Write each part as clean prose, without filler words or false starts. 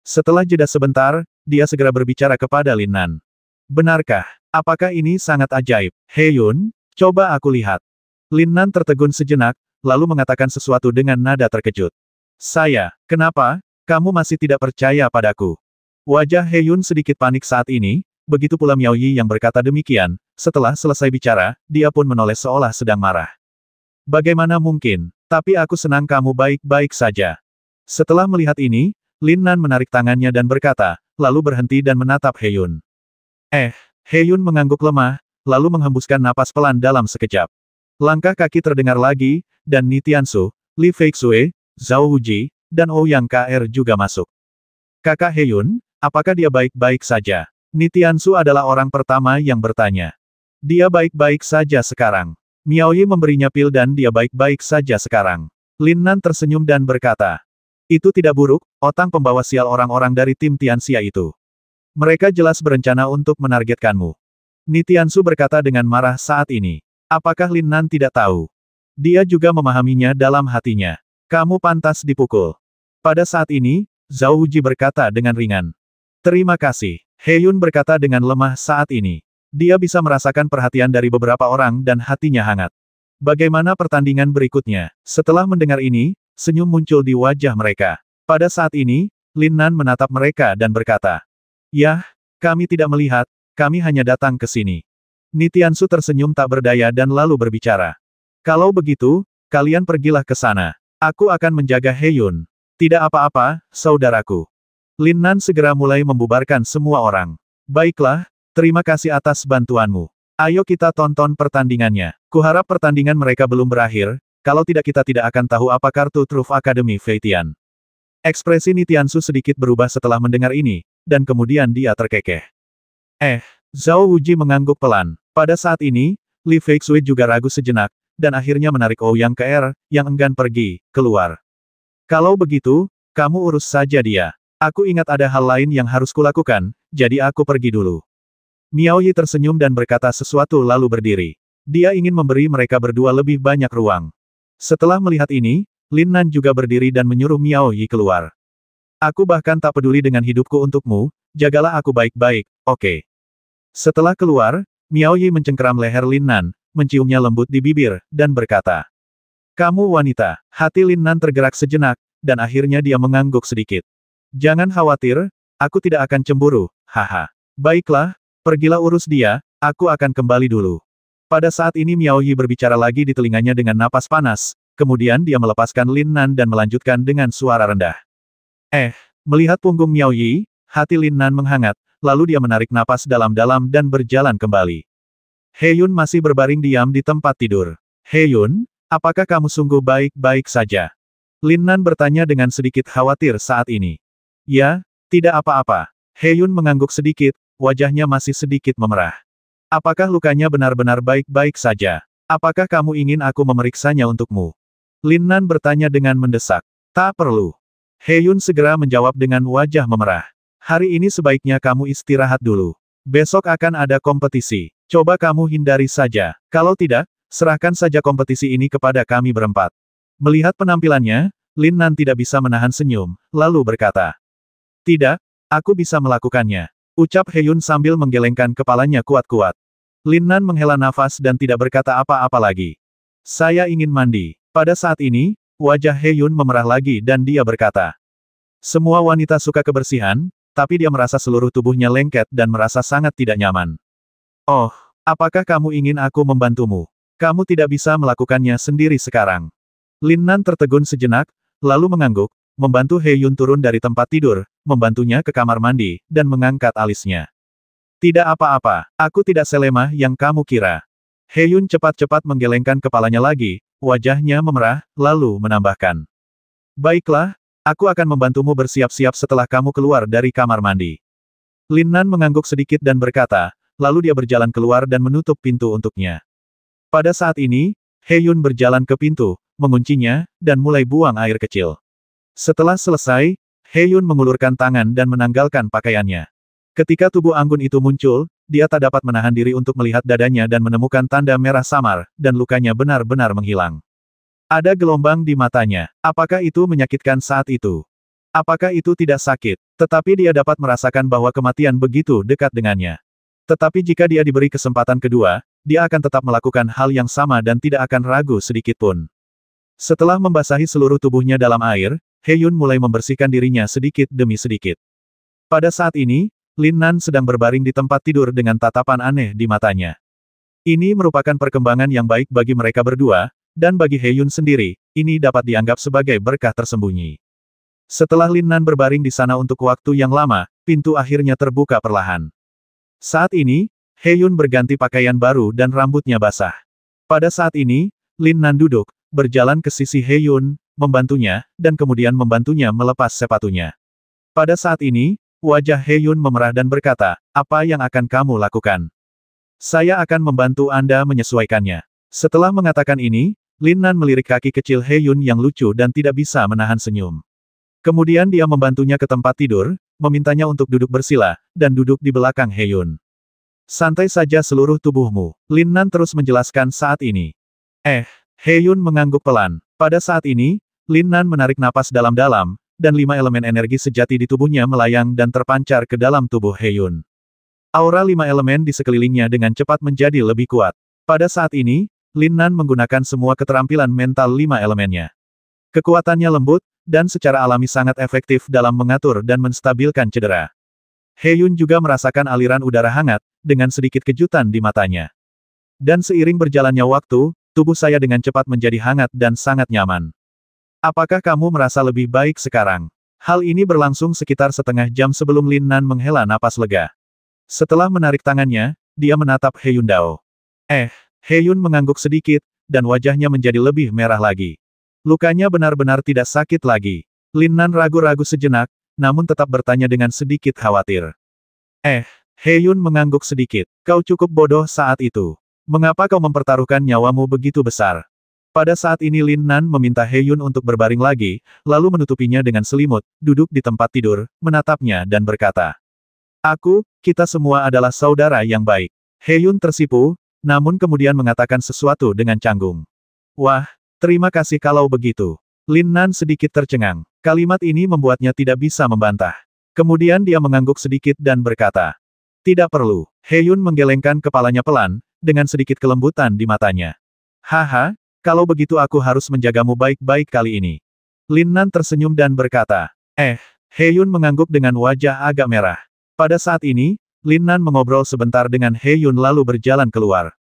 Setelah jeda sebentar, dia segera berbicara kepada Lin Nan. Benarkah? Apakah ini sangat ajaib? He-yun, coba aku lihat. Lin Nan tertegun sejenak, lalu mengatakan sesuatu dengan nada terkejut. Kenapa? Kamu masih tidak percaya padaku? Wajah He-yun sedikit panik saat ini, begitu pula Miao Yi yang berkata demikian. Setelah selesai bicara, dia pun menoleh seolah sedang marah. Bagaimana mungkin? Tapi aku senang kamu baik-baik saja. Setelah melihat ini, Lin Nan menarik tangannya dan berkata, lalu berhenti dan menatap He-yun. He-yun mengangguk lemah, lalu menghembuskan napas pelan dalam sekejap. Langkah kaki terdengar lagi, dan Ni Tiansu, Li Feixue, Zhao Wuji, dan Ouyang Kr juga masuk. Kakak He-yun, apakah dia baik-baik saja? Ni Tiansu adalah orang pertama yang bertanya. Dia baik-baik saja sekarang. Miao Yi memberinya pil dan dia baik-baik saja sekarang. Lin Nan tersenyum dan berkata. Itu tidak buruk, otang pembawa sial orang-orang dari tim Tianxia itu. Mereka jelas berencana untuk menargetkanmu. Ni Tiansu berkata dengan marah saat ini. Apakah Lin Nan tidak tahu? Dia juga memahaminya dalam hatinya. Kamu pantas dipukul. Pada saat ini, Zhao Wuji berkata dengan ringan. Terima kasih. He-yun berkata dengan lemah saat ini. Dia bisa merasakan perhatian dari beberapa orang dan hatinya hangat. Bagaimana pertandingan berikutnya? Setelah mendengar ini, senyum muncul di wajah mereka. Pada saat ini, Lin Nan menatap mereka dan berkata. Yah, kami tidak melihat, kami hanya datang ke sini. Ni Tiansu tersenyum tak berdaya dan lalu berbicara. Kalau begitu, kalian pergilah ke sana. Aku akan menjaga He-yun. Tidak apa-apa, saudaraku. Lin Nan segera mulai membubarkan semua orang. Baiklah, terima kasih atas bantuanmu. Ayo kita tonton pertandingannya. Kuharap pertandingan mereka belum berakhir, kalau tidak kita tidak akan tahu apa kartu truf Akademi Fei Tian. Ekspresi Ni Tiansu sedikit berubah setelah mendengar ini, dan kemudian dia terkekeh. Zhao Wuji mengangguk pelan. Pada saat ini, Li Feixue juga ragu sejenak, dan akhirnya menarik Ouyang Kr, yang enggan pergi, keluar. Kalau begitu, kamu urus saja dia. Aku ingat ada hal lain yang harus kulakukan, jadi aku pergi dulu. Miao Yi tersenyum dan berkata sesuatu lalu berdiri. Dia ingin memberi mereka berdua lebih banyak ruang. Setelah melihat ini, Lin Nan juga berdiri dan menyuruh Miao Yi keluar. Aku bahkan tak peduli dengan hidupku untukmu, jagalah aku baik-baik, oke. Setelah keluar, Miao Yi mencengkeram leher Lin Nan, menciumnya lembut di bibir, dan berkata. Kamu wanita. Hati Lin Nan tergerak sejenak, dan akhirnya dia mengangguk sedikit. Jangan khawatir, aku tidak akan cemburu, haha. Baiklah, pergilah urus dia, aku akan kembali dulu. Pada saat ini Miao Yi berbicara lagi di telinganya dengan napas panas, kemudian dia melepaskan Lin Nan dan melanjutkan dengan suara rendah. Melihat punggung Miao Yi, hati Lin Nan menghangat, lalu dia menarik napas dalam-dalam dan berjalan kembali. He-yun masih berbaring diam di tempat tidur. He-yun, apakah kamu sungguh baik-baik saja? Lin Nan bertanya dengan sedikit khawatir saat ini. Ya, tidak apa-apa. He-yun mengangguk sedikit, wajahnya masih sedikit memerah. Apakah lukanya benar-benar baik-baik saja? Apakah kamu ingin aku memeriksanya untukmu? Lin Nan bertanya dengan mendesak. Tak perlu. He-yun segera menjawab dengan wajah memerah. Hari ini sebaiknya kamu istirahat dulu. Besok akan ada kompetisi. Coba kamu hindari saja. Kalau tidak, serahkan saja kompetisi ini kepada kami berempat. Melihat penampilannya, Lin Nan tidak bisa menahan senyum, lalu berkata. Tidak, aku bisa melakukannya. Ucap He-yun sambil menggelengkan kepalanya kuat-kuat. Lin Nan menghela nafas dan tidak berkata apa-apa lagi. Saya ingin mandi. Pada saat ini, wajah He-yun memerah lagi dan dia berkata. Semua wanita suka kebersihan, tapi dia merasa seluruh tubuhnya lengket dan merasa sangat tidak nyaman. Oh, apakah kamu ingin aku membantumu? Kamu tidak bisa melakukannya sendiri sekarang. Lin Nan tertegun sejenak, lalu mengangguk, membantu He-yun turun dari tempat tidur, membantunya ke kamar mandi, dan mengangkat alisnya. Tidak apa-apa, aku tidak selemah yang kamu kira. He-yun cepat-cepat menggelengkan kepalanya lagi, wajahnya memerah, lalu menambahkan. Baiklah, aku akan membantumu bersiap-siap setelah kamu keluar dari kamar mandi. Lin Nan mengangguk sedikit dan berkata, lalu dia berjalan keluar dan menutup pintu untuknya. Pada saat ini, He-yun berjalan ke pintu, menguncinya, dan mulai buang air kecil. Setelah selesai, He-yun mengulurkan tangan dan menanggalkan pakaiannya. Ketika tubuh anggun itu muncul, dia tak dapat menahan diri untuk melihat dadanya dan menemukan tanda merah samar, dan lukanya benar-benar menghilang. Ada gelombang di matanya. Apakah itu menyakitkan saat itu? Apakah itu tidak sakit? Tetapi dia dapat merasakan bahwa kematian begitu dekat dengannya. Tetapi jika dia diberi kesempatan kedua, dia akan tetap melakukan hal yang sama dan tidak akan ragu sedikitpun. Setelah membasahi seluruh tubuhnya dalam air, He-yun mulai membersihkan dirinya sedikit demi sedikit. Pada saat ini, Lin Nan sedang berbaring di tempat tidur dengan tatapan aneh di matanya. Ini merupakan perkembangan yang baik bagi mereka berdua, dan bagi He-yun sendiri, ini dapat dianggap sebagai berkah tersembunyi. Setelah Lin Nan berbaring di sana untuk waktu yang lama, pintu akhirnya terbuka perlahan. Saat ini, He-yun berganti pakaian baru dan rambutnya basah. Pada saat ini, Lin Nan duduk, berjalan ke sisi He-yun, membantunya, dan kemudian membantunya melepas sepatunya. Pada saat ini, wajah He-yun memerah dan berkata, "Apa yang akan kamu lakukan?" "Saya akan membantu Anda menyesuaikannya." Setelah mengatakan ini, Lin Nan melirik kaki kecil He-yun yang lucu dan tidak bisa menahan senyum. Kemudian dia membantunya ke tempat tidur, memintanya untuk duduk bersila, dan duduk di belakang He-yun. "Santai saja seluruh tubuhmu," Lin Nan terus menjelaskan saat ini. He-yun mengangguk pelan. Pada saat ini, Lin Nan menarik napas dalam-dalam, dan 5 elemen energi sejati di tubuhnya melayang dan terpancar ke dalam tubuh He-yun. Aura 5 elemen di sekelilingnya dengan cepat menjadi lebih kuat. Pada saat ini, Lin Nan menggunakan semua keterampilan mental 5 elemennya. Kekuatannya lembut, dan secara alami sangat efektif dalam mengatur dan menstabilkan cedera. He-yun juga merasakan aliran udara hangat, dengan sedikit kejutan di matanya. Dan seiring berjalannya waktu, tubuh saya dengan cepat menjadi hangat dan sangat nyaman. Apakah kamu merasa lebih baik sekarang? Hal ini berlangsung sekitar setengah jam sebelum Lin Nan menghela napas lega. Setelah menarik tangannya, dia menatap He-yun Dao. He-yun mengangguk sedikit, dan wajahnya menjadi lebih merah lagi. Lukanya benar-benar tidak sakit lagi. Lin Nan ragu-ragu sejenak, namun tetap bertanya dengan sedikit khawatir. He-yun mengangguk sedikit. Kau cukup bodoh saat itu. Mengapa kau mempertaruhkan nyawamu begitu besar? Pada saat ini Lin Nan meminta He-yun untuk berbaring lagi, lalu menutupinya dengan selimut, duduk di tempat tidur, menatapnya dan berkata, kita semua adalah saudara yang baik. He-yun tersipu, namun kemudian mengatakan sesuatu dengan canggung. Wah, terima kasih kalau begitu. Lin Nan sedikit tercengang. Kalimat ini membuatnya tidak bisa membantah. Kemudian dia mengangguk sedikit dan berkata, tidak perlu. He-yun menggelengkan kepalanya pelan, dengan sedikit kelembutan di matanya. Haha. Kalau begitu aku harus menjagamu baik-baik kali ini. Lin Nan tersenyum dan berkata, He-yun mengangguk dengan wajah agak merah. Pada saat ini, Lin Nan mengobrol sebentar dengan He-yun lalu berjalan keluar.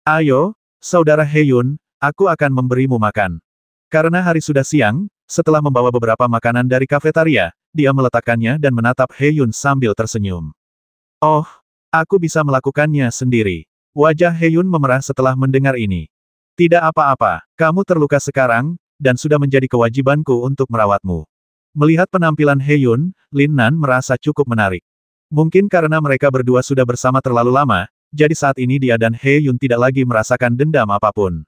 Ayo, saudara He-yun, aku akan memberimu makan. Karena hari sudah siang, setelah membawa beberapa makanan dari kafetaria, dia meletakkannya dan menatap He-yun sambil tersenyum. Oh, aku bisa melakukannya sendiri. Wajah He-yun memerah setelah mendengar ini. Tidak apa-apa, kamu terluka sekarang, dan sudah menjadi kewajibanku untuk merawatmu. Melihat penampilan He-yun, Lin Nan merasa cukup menarik. Mungkin karena mereka berdua sudah bersama terlalu lama, jadi saat ini dia dan He-yun tidak lagi merasakan dendam apapun.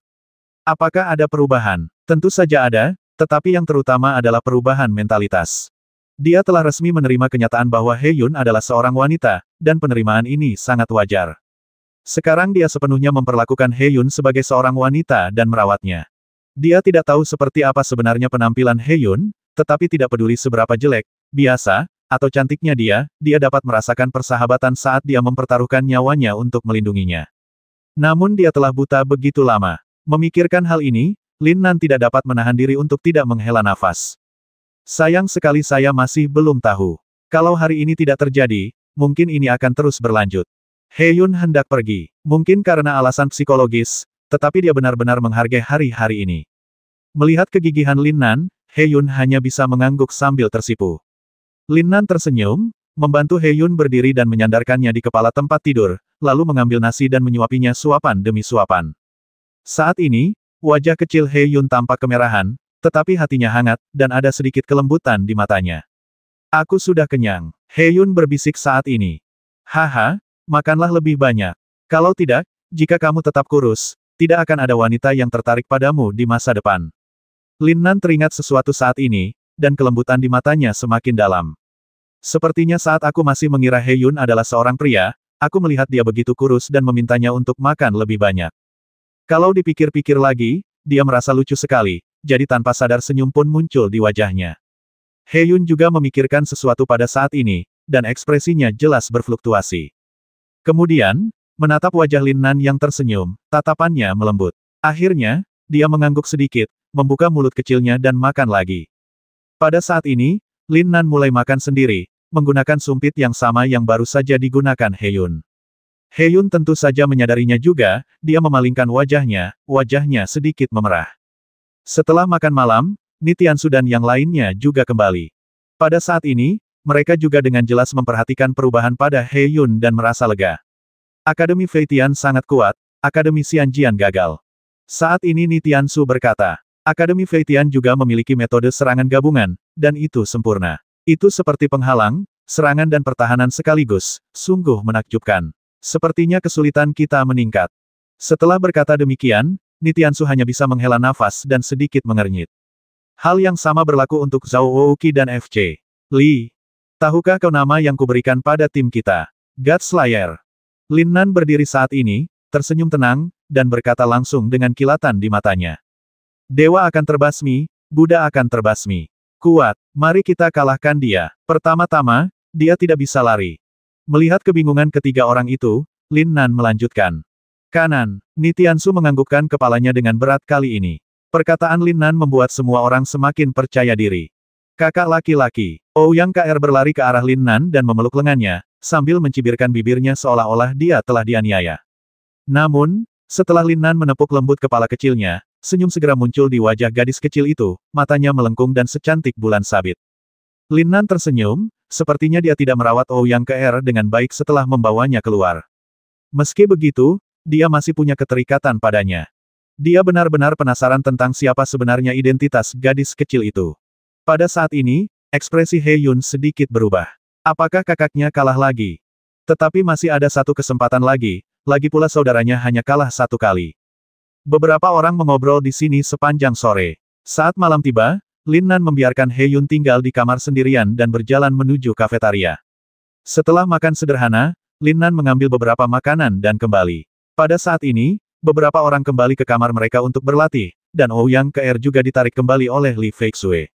Apakah ada perubahan? Tentu saja ada, tetapi yang terutama adalah perubahan mentalitas. Dia telah resmi menerima kenyataan bahwa He-yun adalah seorang wanita, dan penerimaan ini sangat wajar. Sekarang dia sepenuhnya memperlakukan He-yun sebagai seorang wanita dan merawatnya. Dia tidak tahu seperti apa sebenarnya penampilan He-yun, tetapi tidak peduli seberapa jelek, biasa, atau cantiknya dia dapat merasakan persahabatan saat dia mempertaruhkan nyawanya untuk melindunginya. Namun dia telah buta begitu lama. Memikirkan hal ini, Lin Nan tidak dapat menahan diri untuk tidak menghela nafas. Sayang sekali saya masih belum tahu. Kalau hari ini tidak terjadi, mungkin ini akan terus berlanjut. He-yun hendak pergi, mungkin karena alasan psikologis, tetapi dia benar-benar menghargai hari-hari ini. Melihat kegigihan Lin Nan, He-yun hanya bisa mengangguk sambil tersipu. Lin Nan tersenyum, membantu He-yun berdiri dan menyandarkannya di kepala tempat tidur, lalu mengambil nasi dan menyuapinya suapan demi suapan. Saat ini, wajah kecil He-yun tampak kemerahan, tetapi hatinya hangat, dan ada sedikit kelembutan di matanya. Aku sudah kenyang, He-yun berbisik saat ini. Haha. Makanlah lebih banyak. Kalau tidak, jika kamu tetap kurus, tidak akan ada wanita yang tertarik padamu di masa depan. Lin Nan teringat sesuatu saat ini, dan kelembutan di matanya semakin dalam. Sepertinya saat aku masih mengira He-yun adalah seorang pria, aku melihat dia begitu kurus dan memintanya untuk makan lebih banyak. Kalau dipikir-pikir lagi, dia merasa lucu sekali, jadi tanpa sadar senyum pun muncul di wajahnya. He-yun juga memikirkan sesuatu pada saat ini, dan ekspresinya jelas berfluktuasi. Kemudian, menatap wajah Lin Nan yang tersenyum, tatapannya melembut. Akhirnya, dia mengangguk sedikit, membuka mulut kecilnya dan makan lagi. Pada saat ini, Lin Nan mulai makan sendiri, menggunakan sumpit yang sama yang baru saja digunakan He-yun. He-yun tentu saja menyadarinya juga, dia memalingkan wajahnya sedikit memerah. Setelah makan malam, Ni Tiansu dan yang lainnya juga kembali. Pada saat ini, mereka juga dengan jelas memperhatikan perubahan pada He-yun dan merasa lega. Akademi Fei Tian sangat kuat, Akademi Xianjian gagal. Saat ini Ni Tiansu berkata, Akademi Fei Tian juga memiliki metode serangan gabungan, dan itu sempurna. Itu seperti penghalang, serangan dan pertahanan sekaligus, sungguh menakjubkan. Sepertinya kesulitan kita meningkat. Setelah berkata demikian, Ni Tiansu hanya bisa menghela nafas dan sedikit mengernyit. Hal yang sama berlaku untuk Zhao Wouqi dan FC. Li. Tahukah kau nama yang kuberikan pada tim kita? God Slayer. Lin Nan berdiri saat ini, tersenyum tenang, dan berkata langsung dengan kilatan di matanya. Dewa akan terbasmi, Buddha akan terbasmi. Kuat, mari kita kalahkan dia. Pertama-tama, dia tidak bisa lari. Melihat kebingungan ketiga orang itu, Lin Nan melanjutkan. Kanan, Ni Tiansu menganggukkan kepalanya dengan berat kali ini. Perkataan Lin Nan membuat semua orang semakin percaya diri. Kakak laki-laki, Ouyang KR berlari ke arah Lin Nan dan memeluk lengannya, sambil mencibirkan bibirnya seolah-olah dia telah dianiaya. Namun, setelah Lin Nan menepuk lembut kepala kecilnya, senyum segera muncul di wajah gadis kecil itu, matanya melengkung dan secantik bulan sabit. Lin Nan tersenyum, sepertinya dia tidak merawat Ouyang KR dengan baik setelah membawanya keluar. Meski begitu, dia masih punya keterikatan padanya. Dia benar-benar penasaran tentang siapa sebenarnya identitas gadis kecil itu. Pada saat ini, ekspresi He-yun sedikit berubah. Apakah kakaknya kalah lagi? Tetapi masih ada satu kesempatan lagi pula saudaranya hanya kalah satu kali. Beberapa orang mengobrol di sini sepanjang sore. Saat malam tiba, Lin Nan membiarkan He-yun tinggal di kamar sendirian dan berjalan menuju kafetaria. Setelah makan sederhana, Lin Nan mengambil beberapa makanan dan kembali. Pada saat ini, beberapa orang kembali ke kamar mereka untuk berlatih, dan Ouyang KR juga ditarik kembali oleh Li Feixue.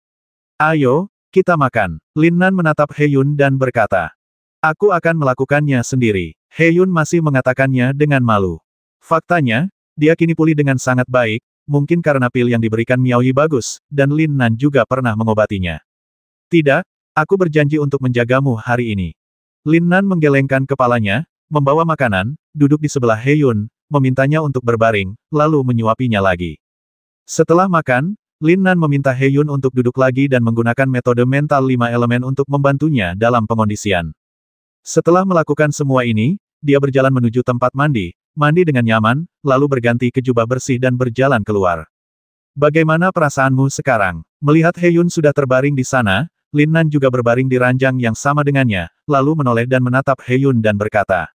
Ayo, kita makan. Lin Nan menatap He-yun dan berkata. Aku akan melakukannya sendiri. He-yun masih mengatakannya dengan malu. Faktanya, dia kini pulih dengan sangat baik, mungkin karena pil yang diberikan Miaoyi bagus, dan Lin Nan juga pernah mengobatinya. Tidak, aku berjanji untuk menjagamu hari ini. Lin Nan menggelengkan kepalanya, membawa makanan, duduk di sebelah He-yun, memintanya untuk berbaring, lalu menyuapinya lagi. Setelah makan, Lin Nan meminta He-yun untuk duduk lagi dan menggunakan metode mental 5 elemen untuk membantunya dalam pengondisian. Setelah melakukan semua ini, dia berjalan menuju tempat mandi dengan nyaman, lalu berganti ke jubah bersih dan berjalan keluar. Bagaimana perasaanmu sekarang? Melihat He-yun sudah terbaring di sana, Lin Nan juga berbaring di ranjang yang sama dengannya, lalu menoleh dan menatap He-yun dan berkata.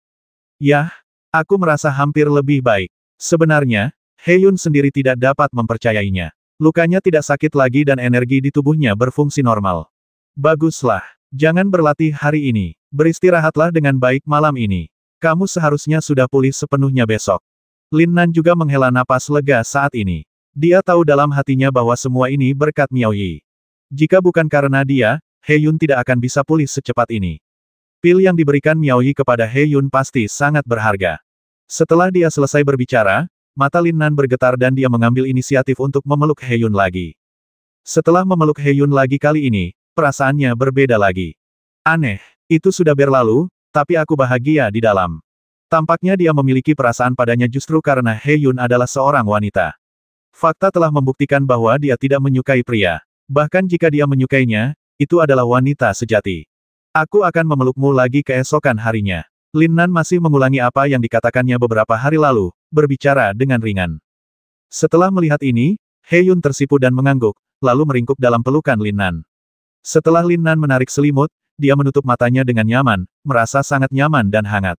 Yah, aku merasa hampir lebih baik. Sebenarnya, He-yun sendiri tidak dapat mempercayainya. Lukanya tidak sakit lagi dan energi di tubuhnya berfungsi normal. Baguslah. Jangan berlatih hari ini. Beristirahatlah dengan baik malam ini. Kamu seharusnya sudah pulih sepenuhnya besok. Lin Nan juga menghela napas lega saat ini. Dia tahu dalam hatinya bahwa semua ini berkat Miaoyi. Jika bukan karena dia, He-yun tidak akan bisa pulih secepat ini. Pil yang diberikan Miaoyi kepada He-yun pasti sangat berharga. Setelah dia selesai berbicara, mata Lin Nan bergetar dan dia mengambil inisiatif untuk memeluk He-yun lagi. Setelah memeluk He-yun lagi kali ini, perasaannya berbeda lagi. Aneh, itu sudah berlalu, tapi aku bahagia di dalam. Tampaknya dia memiliki perasaan padanya justru karena He-yun adalah seorang wanita. Fakta telah membuktikan bahwa dia tidak menyukai pria. Bahkan jika dia menyukainya, itu adalah wanita sejati. Aku akan memelukmu lagi keesokan harinya. Lin Nan masih mengulangi apa yang dikatakannya beberapa hari lalu, berbicara dengan ringan. Setelah melihat ini, He-yun tersipu dan mengangguk, lalu meringkuk dalam pelukan Lin Nan. Setelah Lin Nan menarik selimut, dia menutup matanya dengan nyaman, merasa sangat nyaman dan hangat.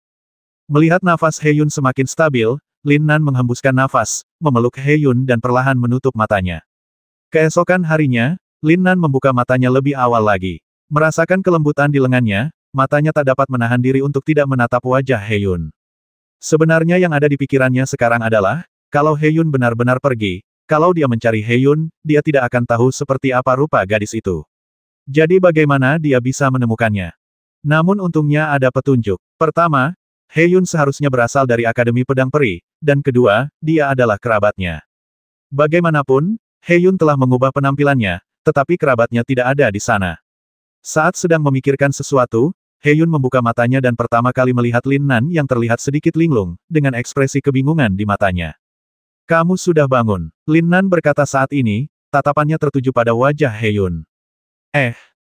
Melihat nafas He-yun semakin stabil, Lin Nan menghembuskan nafas, memeluk He-yun dan perlahan menutup matanya. Keesokan harinya, Lin Nan membuka matanya lebih awal lagi. Merasakan kelembutan di lengannya, matanya tak dapat menahan diri untuk tidak menatap wajah He-yun. Sebenarnya yang ada di pikirannya sekarang adalah, kalau He-yun benar-benar pergi, kalau dia mencari He-yun, dia tidak akan tahu seperti apa rupa gadis itu. Jadi bagaimana dia bisa menemukannya? Namun untungnya ada petunjuk. Pertama, He-yun seharusnya berasal dari Akademi Pedang Peri, dan kedua, dia adalah kerabatnya. Bagaimanapun, He-yun telah mengubah penampilannya, tetapi kerabatnya tidak ada di sana. Saat sedang memikirkan sesuatu, He-yun membuka matanya dan pertama kali melihat Lin Nan yang terlihat sedikit linglung, dengan ekspresi kebingungan di matanya. Kamu sudah bangun, Lin Nan berkata saat ini, tatapannya tertuju pada wajah He-yun.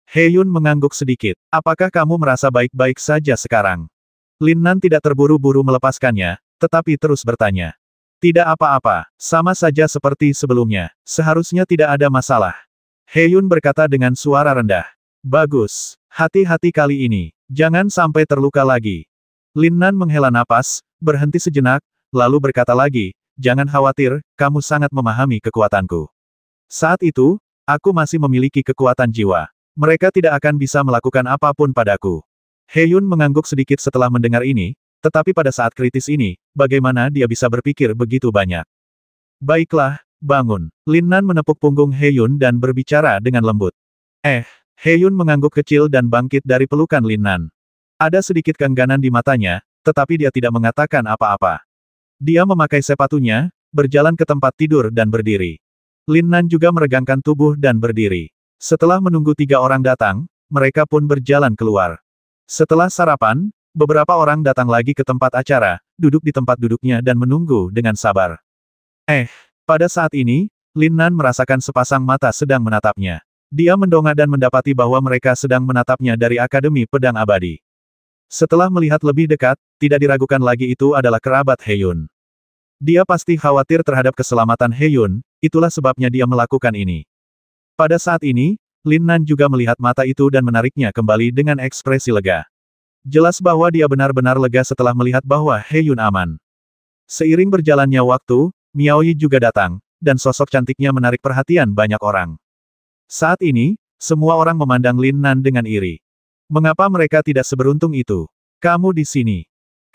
He-yun mengangguk sedikit. Apakah kamu merasa baik-baik saja sekarang? Lin Nan tidak terburu-buru melepaskannya, tetapi terus bertanya. Tidak apa-apa, sama saja seperti sebelumnya. Seharusnya tidak ada masalah. He-yun berkata dengan suara rendah. Bagus, hati-hati kali ini. Jangan sampai terluka lagi. Lin Nan menghela napas, berhenti sejenak, lalu berkata lagi, jangan khawatir, kamu sangat memahami kekuatanku. Saat itu, aku masih memiliki kekuatan jiwa. Mereka tidak akan bisa melakukan apapun padaku. He-yun mengangguk sedikit setelah mendengar ini, tetapi pada saat kritis ini, bagaimana dia bisa berpikir begitu banyak? Baiklah, bangun. Lin Nan menepuk punggung He-yun dan berbicara dengan lembut. He-yun mengangguk kecil dan bangkit dari pelukan Lin Nan. Ada sedikit keengganan di matanya, tetapi dia tidak mengatakan apa-apa. Dia memakai sepatunya, berjalan ke tempat tidur dan berdiri. Lin Nan juga meregangkan tubuh dan berdiri. Setelah menunggu 3 orang datang, mereka pun berjalan keluar. Setelah sarapan, beberapa orang datang lagi ke tempat acara, duduk di tempat duduknya dan menunggu dengan sabar. Pada saat ini, Lin Nan merasakan sepasang mata sedang menatapnya. Dia mendongak dan mendapati bahwa mereka sedang menatapnya dari Akademi Pedang Abadi. Setelah melihat lebih dekat, tidak diragukan lagi itu adalah kerabat He-yun. Dia pasti khawatir terhadap keselamatan He-yun, itulah sebabnya dia melakukan ini. Pada saat ini, Lin Nan juga melihat mata itu dan menariknya kembali dengan ekspresi lega. Jelas bahwa dia benar-benar lega setelah melihat bahwa He-yun aman. Seiring berjalannya waktu, Miao Yi juga datang, dan sosok cantiknya menarik perhatian banyak orang. Saat ini, semua orang memandang Lin Nan dengan iri. Mengapa mereka tidak seberuntung itu? Kamu di sini.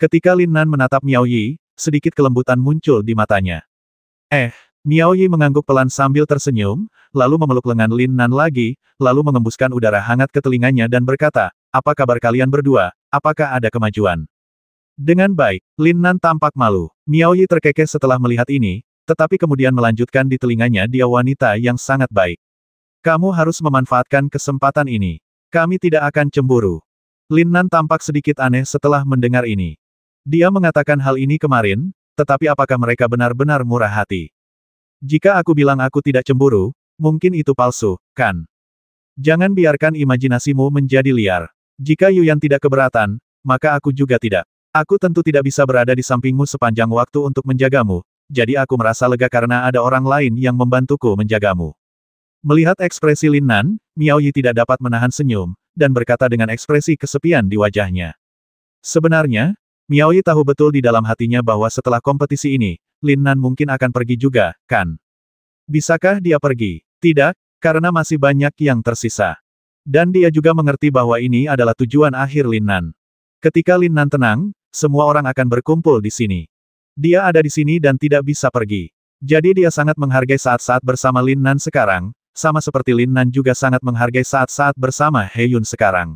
Ketika Lin Nan menatap Miao Yi, sedikit kelembutan muncul di matanya. Miao Yi mengangguk pelan sambil tersenyum, lalu memeluk lengan Lin Nan lagi, lalu mengembuskan udara hangat ke telinganya dan berkata, apa kabar kalian berdua, apakah ada kemajuan? Dengan baik, Lin Nan tampak malu. Miao Yi terkekeh setelah melihat ini, tetapi kemudian melanjutkan di telinganya dia wanita yang sangat baik. Kamu harus memanfaatkan kesempatan ini. Kami tidak akan cemburu. Lin Nan tampak sedikit aneh setelah mendengar ini. Dia mengatakan hal ini kemarin, tetapi apakah mereka benar-benar murah hati? Jika aku bilang aku tidak cemburu, mungkin itu palsu, kan? Jangan biarkan imajinasimu menjadi liar. Jika Yuyan tidak keberatan, maka aku juga tidak. Aku tentu tidak bisa berada di sampingmu sepanjang waktu untuk menjagamu, jadi aku merasa lega karena ada orang lain yang membantuku menjagamu. Melihat ekspresi Lin Nan, Miao Yi tidak dapat menahan senyum, dan berkata dengan ekspresi kesepian di wajahnya. Sebenarnya, Miao Yi tahu betul di dalam hatinya bahwa setelah kompetisi ini, Lin Nan mungkin akan pergi juga, kan? Bisakah dia pergi? Tidak, karena masih banyak yang tersisa. Dan dia juga mengerti bahwa ini adalah tujuan akhir Lin Nan. Ketika Lin Nan tenang, semua orang akan berkumpul di sini. Dia ada di sini dan tidak bisa pergi. Jadi dia sangat menghargai saat-saat bersama Lin Nan sekarang, sama seperti Lin Nan juga sangat menghargai saat-saat bersama He-yun sekarang.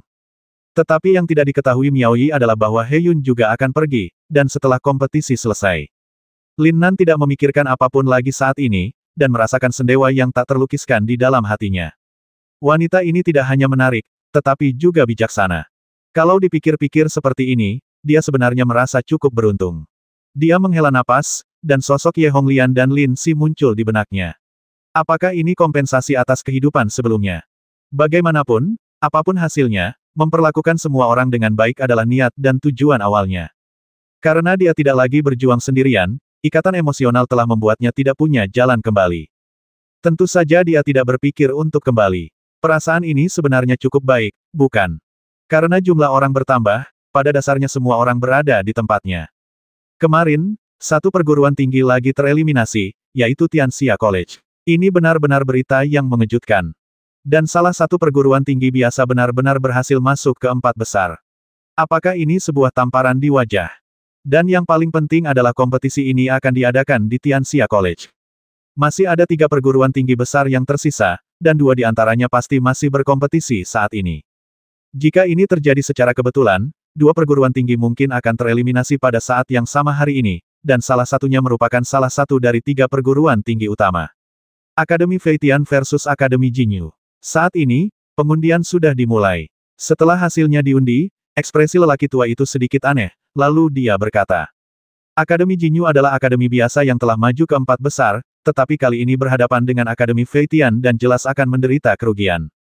Tetapi yang tidak diketahui Miao Yi adalah bahwa He-yun juga akan pergi, dan setelah kompetisi selesai. Lin Nan tidak memikirkan apapun lagi saat ini, dan merasakan sendewa yang tak terlukiskan di dalam hatinya. Wanita ini tidak hanya menarik, tetapi juga bijaksana. Kalau dipikir-pikir seperti ini, dia sebenarnya merasa cukup beruntung. Dia menghela napas, dan sosok Ye Honglian dan Lin Si muncul di benaknya. Apakah ini kompensasi atas kehidupan sebelumnya? Bagaimanapun, apapun hasilnya, memperlakukan semua orang dengan baik adalah niat dan tujuan awalnya. Karena dia tidak lagi berjuang sendirian, ikatan emosional telah membuatnya tidak punya jalan kembali. Tentu saja dia tidak berpikir untuk kembali. Perasaan ini sebenarnya cukup baik, bukan? Karena jumlah orang bertambah, pada dasarnya semua orang berada di tempatnya. Kemarin, satu perguruan tinggi lagi tereliminasi, yaitu Tianxia College. Ini benar-benar berita yang mengejutkan. Dan salah satu perguruan tinggi biasa benar-benar berhasil masuk ke 4 besar. Apakah ini sebuah tamparan di wajah? Dan yang paling penting adalah kompetisi ini akan diadakan di Tianxia College. Masih ada 3 perguruan tinggi besar yang tersisa, dan dua di antaranya pasti masih berkompetisi saat ini. Jika ini terjadi secara kebetulan, dua perguruan tinggi mungkin akan tereliminasi pada saat yang sama hari ini, dan salah satunya merupakan salah satu dari tiga perguruan tinggi utama. Akademi Feitian versus Akademi Jinyu. Saat ini, pengundian sudah dimulai. Setelah hasilnya diundi, ekspresi lelaki tua itu sedikit aneh, lalu dia berkata, Akademi Jinyu adalah akademi biasa yang telah maju ke 4 besar, tetapi kali ini berhadapan dengan Akademi Feitian dan jelas akan menderita kerugian.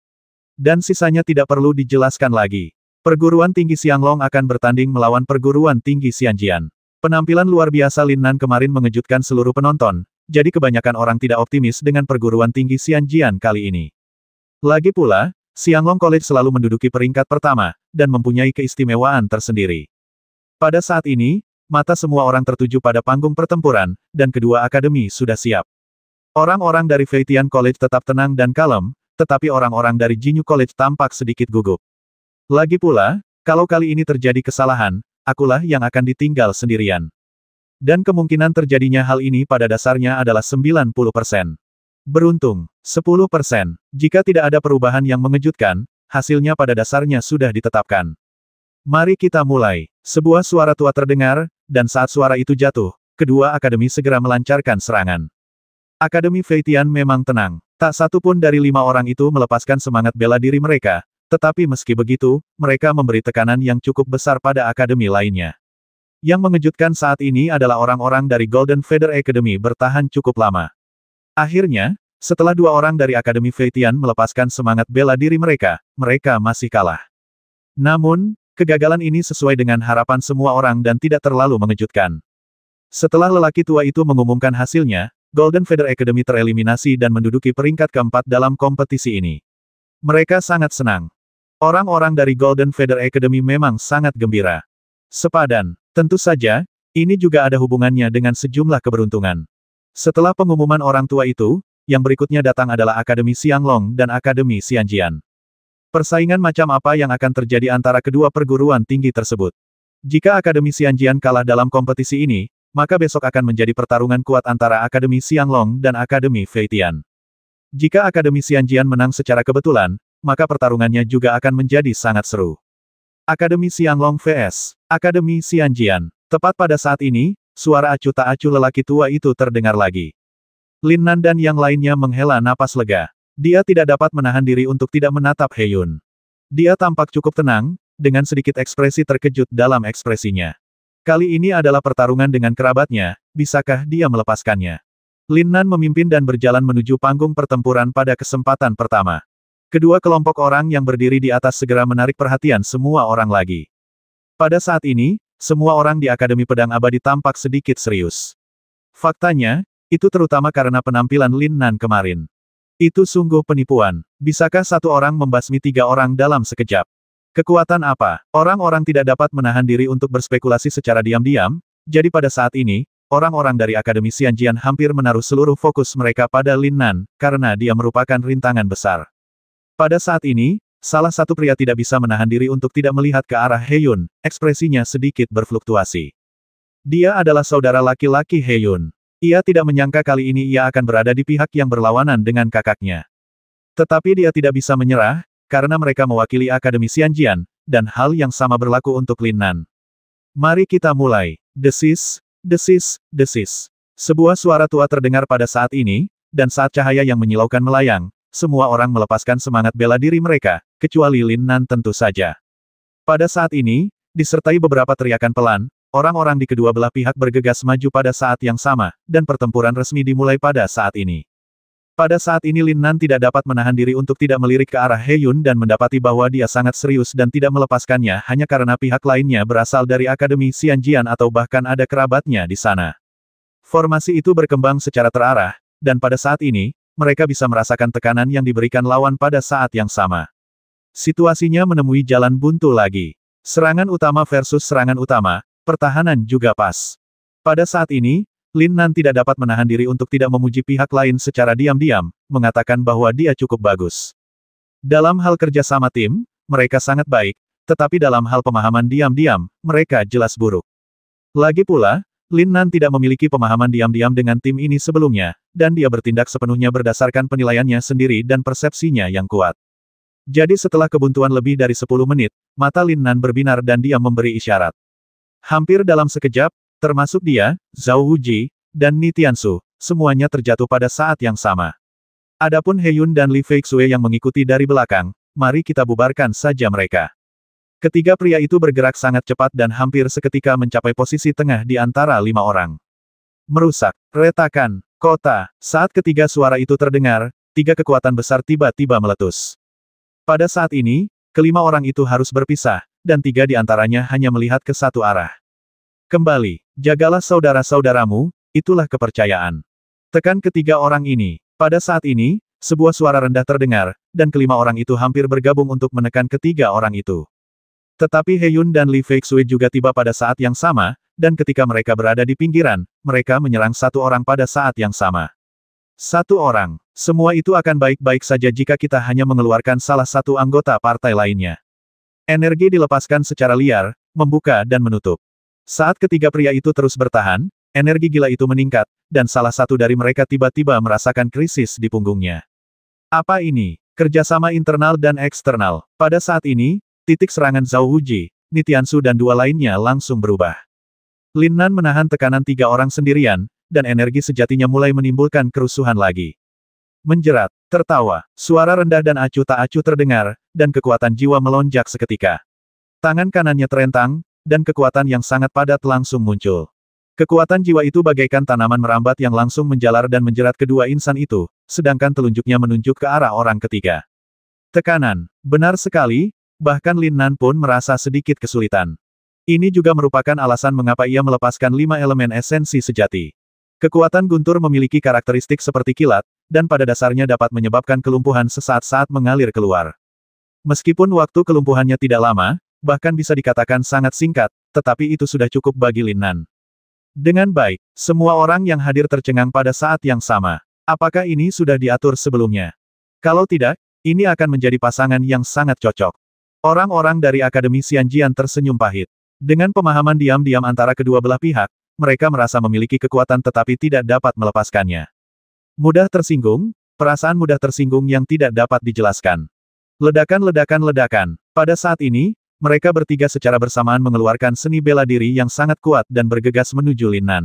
Dan sisanya tidak perlu dijelaskan lagi. Perguruan tinggi Xianglong akan bertanding melawan perguruan tinggi Xianjian. Penampilan luar biasa Lin Nan kemarin mengejutkan seluruh penonton, jadi kebanyakan orang tidak optimis dengan perguruan tinggi Xianjian kali ini. Lagi pula, Xianglong College selalu menduduki peringkat pertama, dan mempunyai keistimewaan tersendiri. Pada saat ini, mata semua orang tertuju pada panggung pertempuran, dan kedua akademi sudah siap. Orang-orang dari Feitian College tetap tenang dan kalem, tetapi orang-orang dari Jinyu College tampak sedikit gugup. Lagi pula, kalau kali ini terjadi kesalahan, akulah yang akan ditinggal sendirian. Dan kemungkinan terjadinya hal ini pada dasarnya adalah 90%. Beruntung, 10%. Jika tidak ada perubahan yang mengejutkan, hasilnya pada dasarnya sudah ditetapkan. Mari kita mulai. Sebuah suara tua terdengar, dan saat suara itu jatuh, kedua akademi segera melancarkan serangan. Akademi Feitian memang tenang. Tak satu pun dari 5 orang itu melepaskan semangat bela diri mereka, tetapi meski begitu, mereka memberi tekanan yang cukup besar pada akademi lainnya. Yang mengejutkan saat ini adalah orang-orang dari Golden Feather Academy bertahan cukup lama. Akhirnya, setelah 2 orang dari Akademi Feitian melepaskan semangat bela diri mereka, mereka masih kalah. Namun, kegagalan ini sesuai dengan harapan semua orang dan tidak terlalu mengejutkan. Setelah lelaki tua itu mengumumkan hasilnya, Golden Feather Academy tereliminasi dan menduduki peringkat keempat dalam kompetisi ini. Mereka sangat senang. Orang-orang dari Golden Feather Academy memang sangat gembira. Sepadan, tentu saja, ini juga ada hubungannya dengan sejumlah keberuntungan. Setelah pengumuman orang tua itu, yang berikutnya datang adalah Akademi Xianglong dan Akademi Xianjian. Persaingan macam apa yang akan terjadi antara kedua perguruan tinggi tersebut? Jika Akademi Xianjian kalah dalam kompetisi ini, maka besok akan menjadi pertarungan kuat antara Akademi Xianglong dan Akademi Feitian. Jika Akademi Xianjian menang secara kebetulan, maka pertarungannya juga akan menjadi sangat seru. Akademi Xianglong vs. Akademi Xianjian. Tepat pada saat ini, suara acuh tak acuh lelaki tua itu terdengar lagi. Lin Nan dan yang lainnya menghela napas lega. Dia tidak dapat menahan diri untuk tidak menatap He Yun. Dia tampak cukup tenang, dengan sedikit ekspresi terkejut dalam ekspresinya. Kali ini adalah pertarungan dengan kerabatnya, bisakah dia melepaskannya? Lin Nan memimpin dan berjalan menuju panggung pertempuran pada kesempatan pertama. Kedua kelompok orang yang berdiri di atas segera menarik perhatian semua orang lagi. Pada saat ini, semua orang di Akademi Pedang Abadi tampak sedikit serius. Faktanya, itu terutama karena penampilan Lin Nan kemarin. Itu sungguh penipuan. Bisakah satu orang membasmi 3 orang dalam sekejap? Kekuatan apa? Orang-orang tidak dapat menahan diri untuk berspekulasi secara diam-diam, jadi pada saat ini, orang-orang dari Akademi Xianjian hampir menaruh seluruh fokus mereka pada Lin Nan, karena dia merupakan rintangan besar. Pada saat ini, salah satu pria tidak bisa menahan diri untuk tidak melihat ke arah He Yun, ekspresinya sedikit berfluktuasi. Dia adalah saudara laki-laki He Yun. Ia tidak menyangka kali ini ia akan berada di pihak yang berlawanan dengan kakaknya. Tetapi dia tidak bisa menyerah, karena mereka mewakili Akademi Xianjian, dan hal yang sama berlaku untuk Lin Nan. Mari kita mulai. Desis, desis, desis. Sebuah suara tua terdengar pada saat ini, dan saat cahaya yang menyilaukan melayang, semua orang melepaskan semangat bela diri mereka, kecuali Lin Nan tentu saja. Pada saat ini, disertai beberapa teriakan pelan, orang-orang di kedua belah pihak bergegas maju pada saat yang sama, dan pertempuran resmi dimulai pada saat ini. Pada saat ini Lin Nan tidak dapat menahan diri untuk tidak melirik ke arah He Yun dan mendapati bahwa dia sangat serius dan tidak melepaskannya hanya karena pihak lainnya berasal dari Akademi Xianjian atau bahkan ada kerabatnya di sana. Formasi itu berkembang secara terarah, dan pada saat ini, mereka bisa merasakan tekanan yang diberikan lawan pada saat yang sama. Situasinya menemui jalan buntu lagi. Serangan utama versus serangan utama, pertahanan juga pas. Pada saat ini, Lin Nan tidak dapat menahan diri untuk tidak memuji pihak lain secara diam-diam, mengatakan bahwa dia cukup bagus. Dalam hal kerja sama tim, mereka sangat baik, tetapi dalam hal pemahaman diam-diam, mereka jelas buruk. Lagi pula, Lin Nan tidak memiliki pemahaman diam-diam dengan tim ini sebelumnya, dan dia bertindak sepenuhnya berdasarkan penilaiannya sendiri dan persepsinya yang kuat. Jadi setelah kebuntuan lebih dari 10 menit, mata Lin Nan berbinar dan dia memberi isyarat. Hampir dalam sekejap, termasuk dia, Zhao Wuji, dan Ni Tianxu, semuanya terjatuh pada saat yang sama. Adapun He Yun dan Li Feixue yang mengikuti dari belakang, mari kita bubarkan saja mereka. Ketiga pria itu bergerak sangat cepat dan hampir seketika mencapai posisi tengah di antara 5 orang. Merusak, retakan, kota. Saat ketiga suara itu terdengar, 3 kekuatan besar tiba-tiba meletus. Pada saat ini, kelima orang itu harus berpisah, dan 3 di antaranya hanya melihat ke satu arah. Kembali, jagalah saudara-saudaramu, itulah kepercayaan. Tekan ketiga orang ini. Pada saat ini, sebuah suara rendah terdengar, dan kelima orang itu hampir bergabung untuk menekan ketiga orang itu. Tetapi He Yun dan Li Feixue juga tiba pada saat yang sama, dan ketika mereka berada di pinggiran, mereka menyerang satu orang pada saat yang sama. Satu orang. Semua itu akan baik-baik saja jika kita hanya mengeluarkan salah satu anggota partai lainnya. Energi dilepaskan secara liar, membuka dan menutup. Saat ketiga pria itu terus bertahan, energi gila itu meningkat, dan salah satu dari mereka tiba-tiba merasakan krisis di punggungnya. Apa ini? Kerjasama internal dan eksternal. Pada saat ini, titik serangan Zhao Wuji, Ni Tianxu dan 2 lainnya langsung berubah. Lin Nan menahan tekanan 3 orang sendirian, dan energi sejatinya mulai menimbulkan kerusuhan lagi. Menjerat, tertawa, suara rendah dan acuh tak acuh terdengar, dan kekuatan jiwa melonjak seketika. Tangan kanannya terentang, dan kekuatan yang sangat padat langsung muncul. Kekuatan jiwa itu bagaikan tanaman merambat yang langsung menjalar dan menjerat kedua insan itu, sedangkan telunjuknya menunjuk ke arah orang ketiga. Tekanan, benar sekali. Bahkan Lin Nan pun merasa sedikit kesulitan. Ini juga merupakan alasan mengapa ia melepaskan 5 elemen esensi sejati. Kekuatan guntur memiliki karakteristik seperti kilat, dan pada dasarnya dapat menyebabkan kelumpuhan sesaat saat mengalir keluar. Meskipun waktu kelumpuhannya tidak lama, bahkan bisa dikatakan sangat singkat, tetapi itu sudah cukup bagi Lin Nan. Dengan baik, semua orang yang hadir tercengang pada saat yang sama. Apakah ini sudah diatur sebelumnya? Kalau tidak, ini akan menjadi pasangan yang sangat cocok. Orang-orang dari Akademi Xianjian tersenyum pahit. Dengan pemahaman diam-diam antara kedua belah pihak, mereka merasa memiliki kekuatan tetapi tidak dapat melepaskannya. Mudah tersinggung, perasaan mudah tersinggung yang tidak dapat dijelaskan. Ledakan-ledakan-ledakan. Pada saat ini, mereka bertiga secara bersamaan mengeluarkan seni bela diri yang sangat kuat dan bergegas menuju Lin Nan.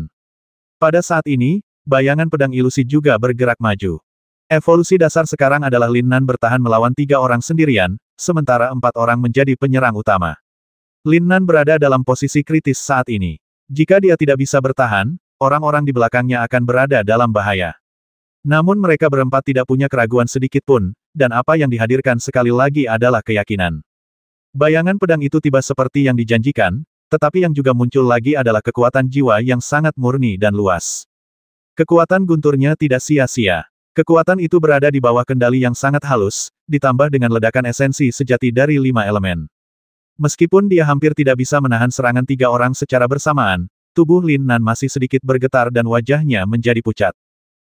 Pada saat ini, bayangan pedang ilusi juga bergerak maju. Evolusi dasar sekarang adalah Lin Nan bertahan melawan 3 orang sendirian, sementara 4 orang menjadi penyerang utama. Lin Nan berada dalam posisi kritis saat ini. Jika dia tidak bisa bertahan, orang-orang di belakangnya akan berada dalam bahaya. Namun mereka berempat tidak punya keraguan sedikit pun, dan apa yang dihadirkan sekali lagi adalah keyakinan. Bayangan pedang itu tiba seperti yang dijanjikan, tetapi yang juga muncul lagi adalah kekuatan jiwa yang sangat murni dan luas. Kekuatan gunturnya tidak sia-sia. Kekuatan itu berada di bawah kendali yang sangat halus, ditambah dengan ledakan esensi sejati dari 5 elemen. Meskipun dia hampir tidak bisa menahan serangan 3 orang secara bersamaan, tubuh Lin Nan masih sedikit bergetar dan wajahnya menjadi pucat.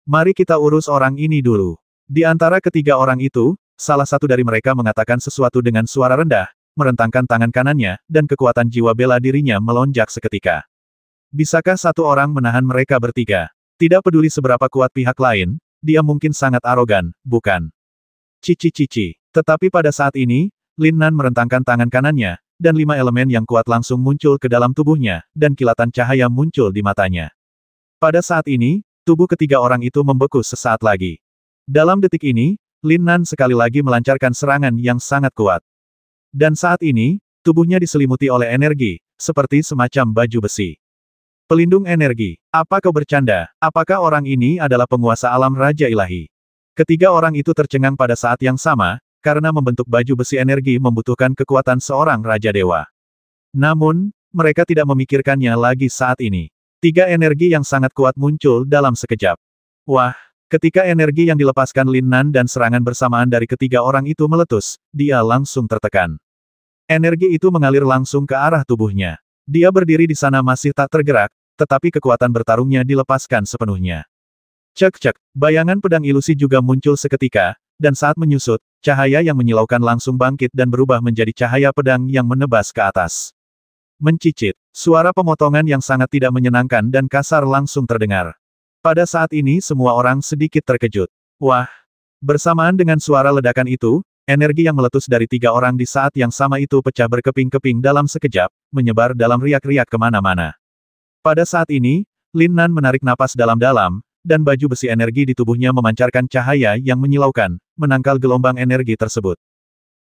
Mari kita urus orang ini dulu. Di antara ketiga orang itu, salah satu dari mereka mengatakan sesuatu dengan suara rendah, merentangkan tangan kanannya, dan kekuatan jiwa bela dirinya melonjak seketika. Bisakah satu orang menahan mereka bertiga? Tidak peduli seberapa kuat pihak lain, dia mungkin sangat arogan, bukan? Cici-cici. Tetapi pada saat ini, Lin Nan merentangkan tangan kanannya, dan 5 elemen yang kuat langsung muncul ke dalam tubuhnya, dan kilatan cahaya muncul di matanya. Pada saat ini, tubuh ketiga orang itu membeku sesaat lagi. Dalam detik ini, Lin Nan sekali lagi melancarkan serangan yang sangat kuat. Dan saat ini, tubuhnya diselimuti oleh energi, seperti semacam baju besi. Pelindung energi. Apa kau bercanda? Apakah orang ini adalah penguasa alam Raja Ilahi? Ketiga orang itu tercengang pada saat yang sama, karena membentuk baju besi energi membutuhkan kekuatan seorang Raja Dewa. Namun, mereka tidak memikirkannya lagi saat ini. 3 energi yang sangat kuat muncul dalam sekejap. Wah, ketika energi yang dilepaskan Lin Nan dan serangan bersamaan dari ketiga orang itu meletus, dia langsung tertekan. Energi itu mengalir langsung ke arah tubuhnya. Dia berdiri di sana masih tak tergerak, tetapi kekuatan bertarungnya dilepaskan sepenuhnya. Cek-cek, bayangan pedang ilusi juga muncul seketika, dan saat menyusut, cahaya yang menyilaukan langsung bangkit dan berubah menjadi cahaya pedang yang menebas ke atas. Mencicit. Suara pemotongan yang sangat tidak menyenangkan dan kasar langsung terdengar. Pada saat ini semua orang sedikit terkejut. Wah! Bersamaan dengan suara ledakan itu, energi yang meletus dari 3 orang di saat yang sama itu pecah berkeping-keping dalam sekejap, menyebar dalam riak-riak kemana-mana. Pada saat ini, Lin Nan menarik napas dalam-dalam, dan baju besi energi di tubuhnya memancarkan cahaya yang menyilaukan, menangkal gelombang energi tersebut.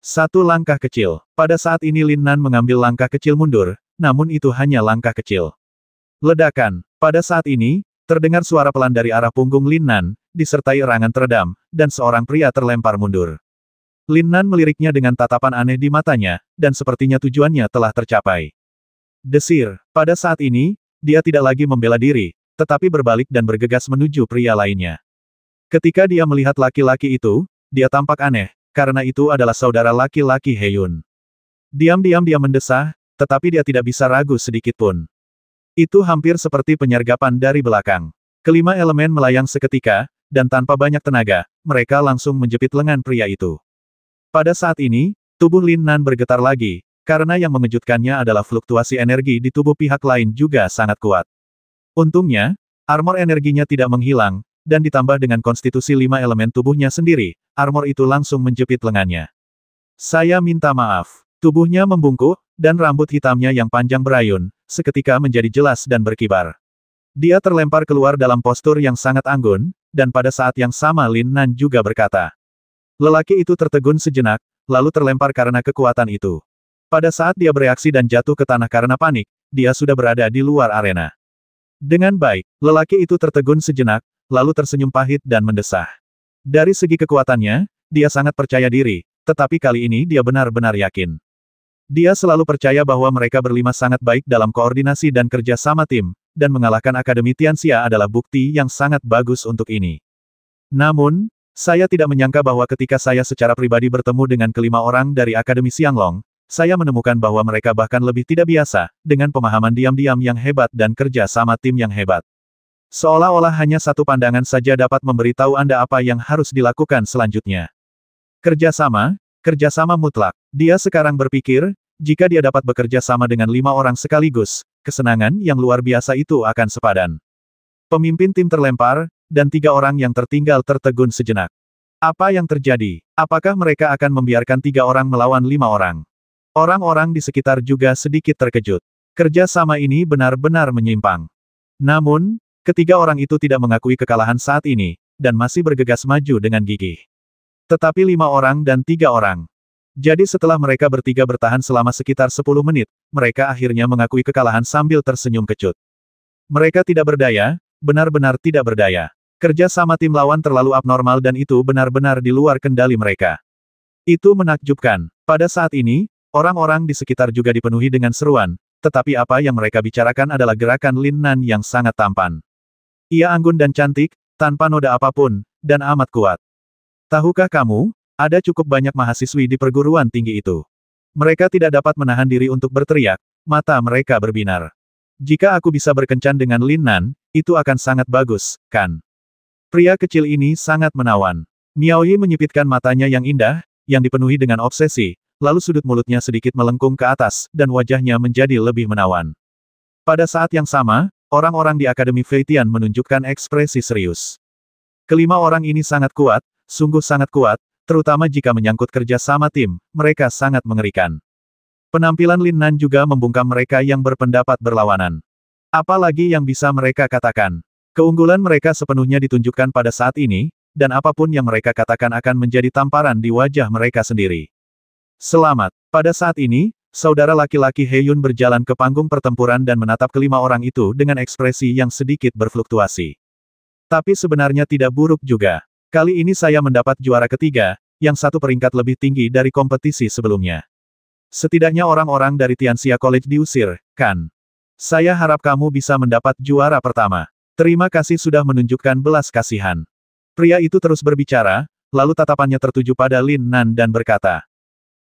Satu langkah kecil. Pada saat ini Lin Nan mengambil langkah kecil mundur, namun itu hanya langkah kecil. Ledakan. Pada saat ini, terdengar suara pelan dari arah punggung Lin Nan, disertai erangan teredam, dan seorang pria terlempar mundur. Lin Nan meliriknya dengan tatapan aneh di matanya, dan sepertinya tujuannya telah tercapai. Desir. Pada saat ini, dia tidak lagi membela diri, tetapi berbalik dan bergegas menuju pria lainnya. Ketika dia melihat laki-laki itu, dia tampak aneh, karena itu adalah saudara laki-laki He-yun. Diam-diam dia mendesah, tetapi dia tidak bisa ragu sedikitpun. Itu hampir seperti penyergapan dari belakang. Kelima elemen melayang seketika, dan tanpa banyak tenaga, mereka langsung menjepit lengan pria itu. Pada saat ini, tubuh Lin Nan bergetar lagi, karena yang mengejutkannya adalah fluktuasi energi di tubuh pihak lain juga sangat kuat. Untungnya, armor energinya tidak menghilang, dan ditambah dengan konstitusi 5 elemen tubuhnya sendiri, armor itu langsung menjepit lengannya. Saya minta maaf. Tubuhnya membungkuk, dan rambut hitamnya yang panjang berayun, seketika menjadi jelas dan berkibar. Dia terlempar keluar dalam postur yang sangat anggun, dan pada saat yang sama Lin Nan juga berkata. Lelaki itu tertegun sejenak, lalu terlempar karena kekuatan itu. Pada saat dia bereaksi dan jatuh ke tanah karena panik, dia sudah berada di luar arena. Dengan baik, lelaki itu tertegun sejenak, lalu tersenyum pahit dan mendesah. Dari segi kekuatannya, dia sangat percaya diri, tetapi kali ini dia benar-benar yakin. Dia selalu percaya bahwa mereka berlima sangat baik dalam koordinasi dan kerja sama tim, dan mengalahkan Akademi Tianxia adalah bukti yang sangat bagus untuk ini. Namun, saya tidak menyangka bahwa ketika saya secara pribadi bertemu dengan kelima orang dari Akademi Xianglong, saya menemukan bahwa mereka bahkan lebih tidak biasa, dengan pemahaman diam-diam yang hebat dan kerja sama tim yang hebat. Seolah-olah hanya satu pandangan saja dapat memberitahu Anda apa yang harus dilakukan selanjutnya. Kerjasama mutlak. Dia sekarang berpikir, jika dia dapat bekerja sama dengan 5 orang sekaligus, kesenangan yang luar biasa itu akan sepadan. Pemimpin tim terlempar, dan 3 orang yang tertinggal tertegun sejenak. Apa yang terjadi? Apakah mereka akan membiarkan 3 orang melawan 5 orang? Orang-orang di sekitar juga sedikit terkejut. Kerja sama ini benar-benar menyimpang. Namun, ketiga orang itu tidak mengakui kekalahan saat ini, dan masih bergegas maju dengan gigih. Tetapi 5 orang dan 3 orang. Jadi setelah mereka bertiga bertahan selama sekitar 10 menit, mereka akhirnya mengakui kekalahan sambil tersenyum kecut. Mereka tidak berdaya, benar-benar tidak berdaya. Kerja sama tim lawan terlalu abnormal dan itu benar-benar di luar kendali mereka. Itu menakjubkan. Pada saat ini, orang-orang di sekitar juga dipenuhi dengan seruan, tetapi apa yang mereka bicarakan adalah gerakan Lin Nan yang sangat tampan. Ia anggun dan cantik, tanpa noda apapun, dan amat kuat. Tahukah kamu, ada cukup banyak mahasiswi di perguruan tinggi itu. Mereka tidak dapat menahan diri untuk berteriak, mata mereka berbinar. Jika aku bisa berkencan dengan Lin Nan, itu akan sangat bagus, kan? Pria kecil ini sangat menawan. Miao Yi menyipitkan matanya yang indah, yang dipenuhi dengan obsesi, lalu sudut mulutnya sedikit melengkung ke atas, dan wajahnya menjadi lebih menawan. Pada saat yang sama, orang-orang di Akademi Feitian menunjukkan ekspresi serius. Kelima orang ini sangat kuat, sungguh sangat kuat, terutama jika menyangkut kerja sama tim, mereka sangat mengerikan. Penampilan Lin Nan juga membungkam mereka yang berpendapat berlawanan. Apalagi yang bisa mereka katakan? Keunggulan mereka sepenuhnya ditunjukkan pada saat ini, dan apapun yang mereka katakan akan menjadi tamparan di wajah mereka sendiri. Selamat. Pada saat ini, saudara laki-laki He-yun berjalan ke panggung pertempuran dan menatap kelima orang itu dengan ekspresi yang sedikit berfluktuasi. Tapi sebenarnya tidak buruk juga. Kali ini saya mendapat juara ketiga, yang satu peringkat lebih tinggi dari kompetisi sebelumnya. Setidaknya orang-orang dari Tianxia College diusir, kan? Saya harap kamu bisa mendapat juara pertama. Terima kasih sudah menunjukkan belas kasihan. Pria itu terus berbicara, lalu tatapannya tertuju pada Lin Nan dan berkata.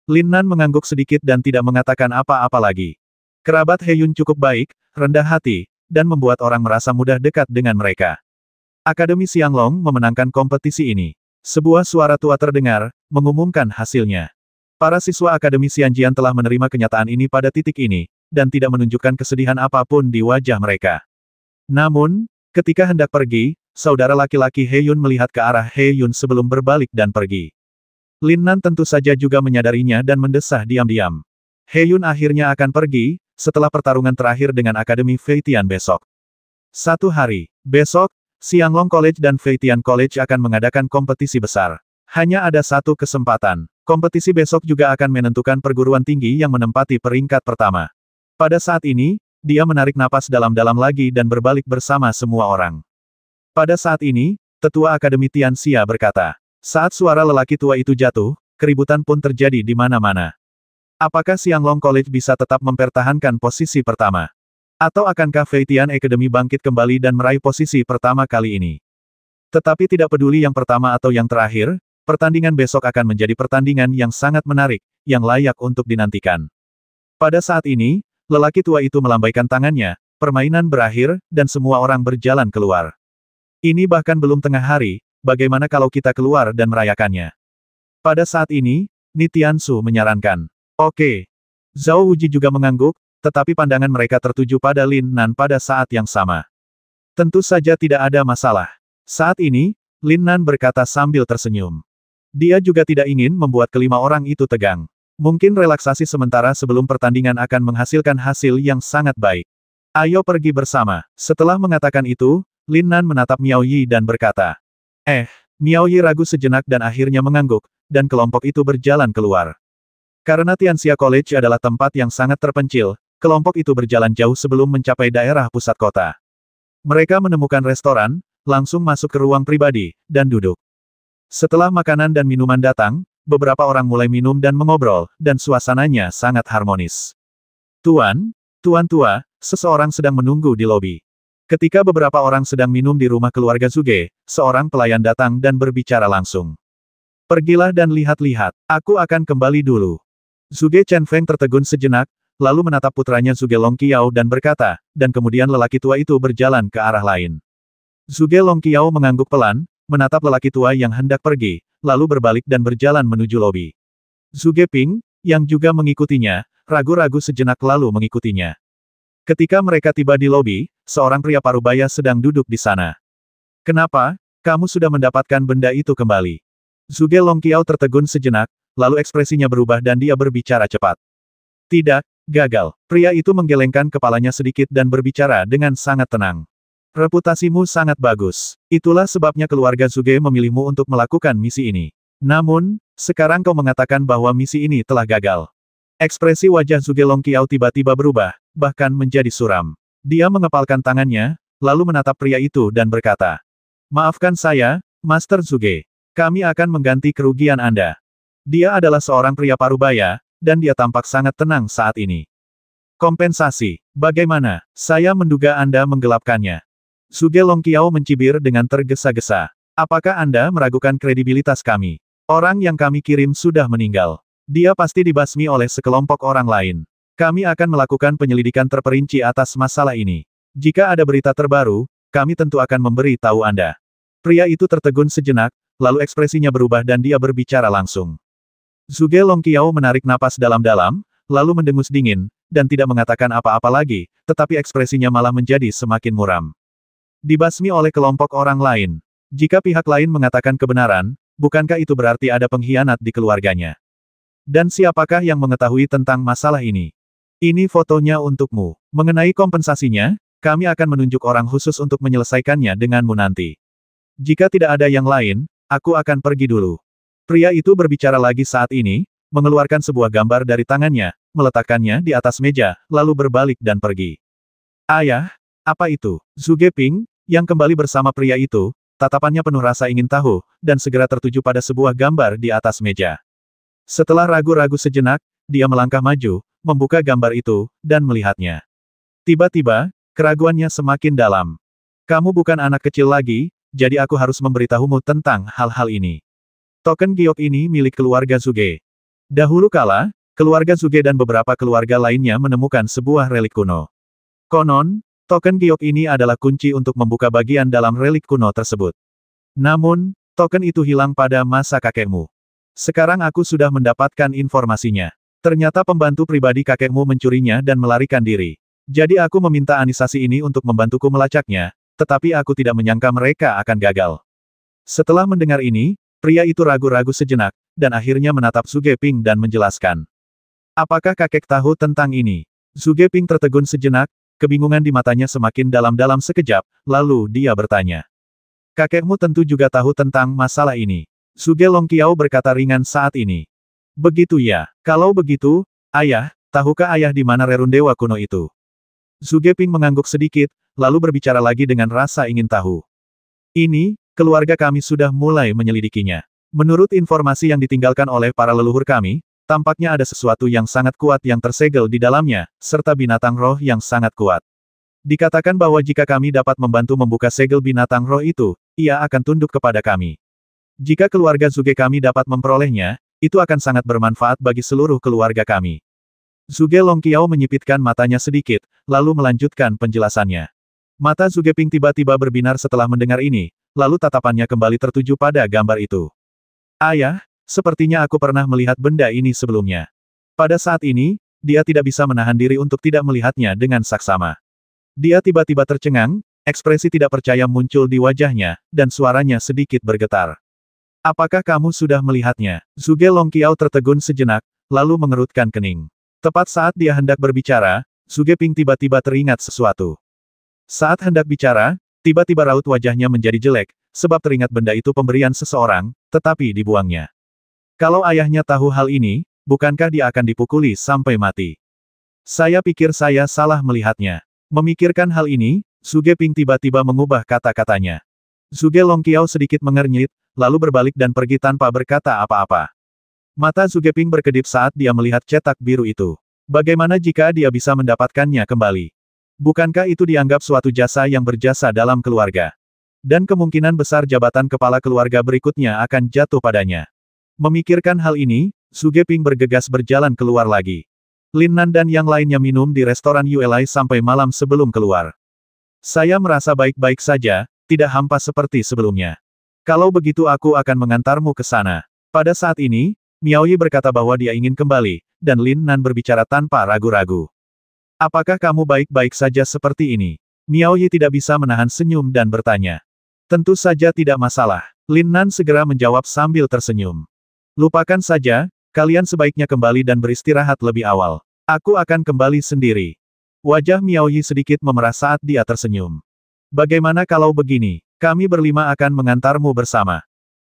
Lin Nan mengangguk sedikit dan tidak mengatakan apa-apa lagi. Kerabat He-yun cukup baik, rendah hati, dan membuat orang merasa mudah dekat dengan mereka. Akademi Xianglong memenangkan kompetisi ini. Sebuah suara tua terdengar, mengumumkan hasilnya. Para siswa Akademi Xianjian telah menerima kenyataan ini pada titik ini, dan tidak menunjukkan kesedihan apapun di wajah mereka. Namun, ketika hendak pergi, saudara laki-laki He Yun melihat ke arah He Yun sebelum berbalik dan pergi. Lin Nan tentu saja juga menyadarinya dan mendesah diam-diam. He Yun akhirnya akan pergi, setelah pertarungan terakhir dengan Akademi Feitian besok. Satu hari, besok, Xianglong College dan Feitian College akan mengadakan kompetisi besar. Hanya ada satu kesempatan. Kompetisi besok juga akan menentukan perguruan tinggi yang menempati peringkat pertama. Pada saat ini, dia menarik napas dalam-dalam lagi dan berbalik bersama semua orang. Pada saat ini, Tetua Akademi Tianxia berkata, saat suara lelaki tua itu jatuh, keributan pun terjadi di mana-mana. Apakah Xianglong College bisa tetap mempertahankan posisi pertama? Atau akankah Feitian Academy bangkit kembali dan meraih posisi pertama kali ini? Tetapi tidak peduli yang pertama atau yang terakhir, pertandingan besok akan menjadi pertandingan yang sangat menarik, yang layak untuk dinantikan. Pada saat ini, lelaki tua itu melambaikan tangannya, permainan berakhir, dan semua orang berjalan keluar. Ini bahkan belum tengah hari, bagaimana kalau kita keluar dan merayakannya? Pada saat ini, Ni Tianzu menyarankan. Oke. Zhao Wuji juga mengangguk, tetapi pandangan mereka tertuju pada Lin Nan pada saat yang sama. Tentu saja tidak ada masalah. Saat ini, Lin Nan berkata sambil tersenyum. Dia juga tidak ingin membuat kelima orang itu tegang. Mungkin relaksasi sementara sebelum pertandingan akan menghasilkan hasil yang sangat baik. Ayo pergi bersama. Setelah mengatakan itu, Lin Nan menatap Miao Yi dan berkata. Miao Yi ragu sejenak dan akhirnya mengangguk, dan kelompok itu berjalan keluar. Karena Tianxia College adalah tempat yang sangat terpencil, kelompok itu berjalan jauh sebelum mencapai daerah pusat kota. Mereka menemukan restoran, langsung masuk ke ruang pribadi, dan duduk. Setelah makanan dan minuman datang, beberapa orang mulai minum dan mengobrol, dan suasananya sangat harmonis. Tuan tua, seseorang sedang menunggu di lobi. Ketika beberapa orang sedang minum di rumah keluarga Zuge, seorang pelayan datang dan berbicara langsung. Pergilah dan lihat-lihat, aku akan kembali dulu. Zuge Chenfeng tertegun sejenak, lalu menatap putranya Zuge Longqiao dan berkata, dan kemudian lelaki tua itu berjalan ke arah lain. Zuge Longqiao mengangguk pelan, menatap lelaki tua yang hendak pergi, lalu berbalik dan berjalan menuju lobi. Zuge Ping, yang juga mengikutinya, ragu-ragu sejenak lalu mengikutinya. Ketika mereka tiba di lobi, seorang pria parubaya sedang duduk di sana. Kenapa, kamu sudah mendapatkan benda itu kembali? Zuge Longqiao tertegun sejenak, lalu ekspresinya berubah dan dia berbicara cepat. Tidak, gagal. Pria itu menggelengkan kepalanya sedikit dan berbicara dengan sangat tenang. Reputasimu sangat bagus. Itulah sebabnya keluarga Zuge memilihmu untuk melakukan misi ini. Namun, sekarang kau mengatakan bahwa misi ini telah gagal. Ekspresi wajah Zuge Longqiao tiba-tiba berubah, bahkan menjadi suram. Dia mengepalkan tangannya, lalu menatap pria itu dan berkata, maafkan saya, Master Zuge. Kami akan mengganti kerugian Anda. Dia adalah seorang pria parubaya, dan dia tampak sangat tenang saat ini. Kompensasi. Bagaimana? Saya menduga Anda menggelapkannya. Zuge Longqiao mencibir dengan tergesa-gesa. Apakah Anda meragukan kredibilitas kami? Orang yang kami kirim sudah meninggal. Dia pasti dibasmi oleh sekelompok orang lain. Kami akan melakukan penyelidikan terperinci atas masalah ini. Jika ada berita terbaru, kami tentu akan memberi tahu Anda. Pria itu tertegun sejenak, lalu ekspresinya berubah dan dia berbicara langsung. Zuge Longqiao menarik napas dalam-dalam, lalu mendengus dingin, dan tidak mengatakan apa-apa lagi, tetapi ekspresinya malah menjadi semakin muram. Dibasmi oleh kelompok orang lain. Jika pihak lain mengatakan kebenaran, bukankah itu berarti ada pengkhianat di keluarganya? Dan siapakah yang mengetahui tentang masalah ini? Ini fotonya untukmu. Mengenai kompensasinya, kami akan menunjuk orang khusus untuk menyelesaikannya denganmu nanti. Jika tidak ada yang lain, aku akan pergi dulu. Pria itu berbicara lagi saat ini, mengeluarkan sebuah gambar dari tangannya, meletakkannya di atas meja, lalu berbalik dan pergi. Ayah, apa itu? Zuge Ping, yang kembali bersama pria itu, tatapannya penuh rasa ingin tahu, dan segera tertuju pada sebuah gambar di atas meja. Setelah ragu-ragu sejenak, dia melangkah maju, membuka gambar itu, dan melihatnya. Tiba-tiba, keraguannya semakin dalam. Kamu bukan anak kecil lagi, jadi aku harus memberitahumu tentang hal-hal ini. Token giok ini milik keluarga Zuge. Dahulu kala, keluarga Zuge dan beberapa keluarga lainnya menemukan sebuah relik kuno. Konon, token giok ini adalah kunci untuk membuka bagian dalam relik kuno tersebut. Namun, token itu hilang pada masa kakekmu. Sekarang aku sudah mendapatkan informasinya. Ternyata pembantu pribadi kakekmu mencurinya dan melarikan diri. Jadi aku meminta Anisasi ini untuk membantuku melacaknya, tetapi aku tidak menyangka mereka akan gagal. Setelah mendengar ini, pria itu ragu-ragu sejenak, dan akhirnya menatap Zhuge Ping dan menjelaskan. Apakah kakek tahu tentang ini? Zhuge Ping tertegun sejenak, kebingungan di matanya semakin dalam-dalam sekejap, lalu dia bertanya. Kakekmu tentu juga tahu tentang masalah ini. Zhuge Longqiao berkata ringan saat ini. Begitu ya. Kalau begitu, ayah, tahukah ayah di mana rerun dewa kuno itu? Zhuge Ping mengangguk sedikit, lalu berbicara lagi dengan rasa ingin tahu. Ini, keluarga kami sudah mulai menyelidikinya. Menurut informasi yang ditinggalkan oleh para leluhur kami, tampaknya ada sesuatu yang sangat kuat yang tersegel di dalamnya, serta binatang roh yang sangat kuat. Dikatakan bahwa jika kami dapat membantu membuka segel binatang roh itu, ia akan tunduk kepada kami. Jika keluarga Zhuge kami dapat memperolehnya, itu akan sangat bermanfaat bagi seluruh keluarga kami. Zhuge Longqiao menyipitkan matanya sedikit, lalu melanjutkan penjelasannya. Mata Zhuge Ping tiba-tiba berbinar setelah mendengar ini, lalu tatapannya kembali tertuju pada gambar itu. Ayah, sepertinya aku pernah melihat benda ini sebelumnya. Pada saat ini, dia tidak bisa menahan diri untuk tidak melihatnya dengan saksama. Dia tiba-tiba tercengang, ekspresi tidak percaya muncul di wajahnya, dan suaranya sedikit bergetar. Apakah kamu sudah melihatnya? Zhuge Longqiao tertegun sejenak, lalu mengerutkan kening. Tepat saat dia hendak berbicara, Zhuge Ping tiba-tiba teringat sesuatu. Saat hendak bicara, tiba-tiba raut wajahnya menjadi jelek, sebab teringat benda itu pemberian seseorang, tetapi dibuangnya. Kalau ayahnya tahu hal ini, bukankah dia akan dipukuli sampai mati? Saya pikir saya salah melihatnya. Memikirkan hal ini, Zhuge Ping tiba-tiba mengubah kata-katanya. Zhuge Longqiao sedikit mengernyit, lalu berbalik dan pergi tanpa berkata apa-apa. Mata Zhuge Ping berkedip saat dia melihat cetak biru itu. Bagaimana jika dia bisa mendapatkannya kembali? Bukankah itu dianggap suatu jasa yang berjasa dalam keluarga? Dan kemungkinan besar jabatan kepala keluarga berikutnya akan jatuh padanya. Memikirkan hal ini, Zhuge Ping bergegas berjalan keluar lagi. Lin Nan dan yang lainnya minum di restoran Yuelai sampai malam sebelum keluar. Saya merasa baik-baik saja, tidak hampa seperti sebelumnya. Kalau begitu aku akan mengantarmu ke sana. Pada saat ini, Miao Yi berkata bahwa dia ingin kembali, dan Lin Nan berbicara tanpa ragu-ragu. Apakah kamu baik-baik saja seperti ini? Miao Yi tidak bisa menahan senyum dan bertanya. Tentu saja tidak masalah. Lin Nan segera menjawab sambil tersenyum. Lupakan saja, kalian sebaiknya kembali dan beristirahat lebih awal. Aku akan kembali sendiri. Wajah Miao Yi sedikit memerah saat dia tersenyum. Bagaimana kalau begini? Kami berlima akan mengantarmu bersama.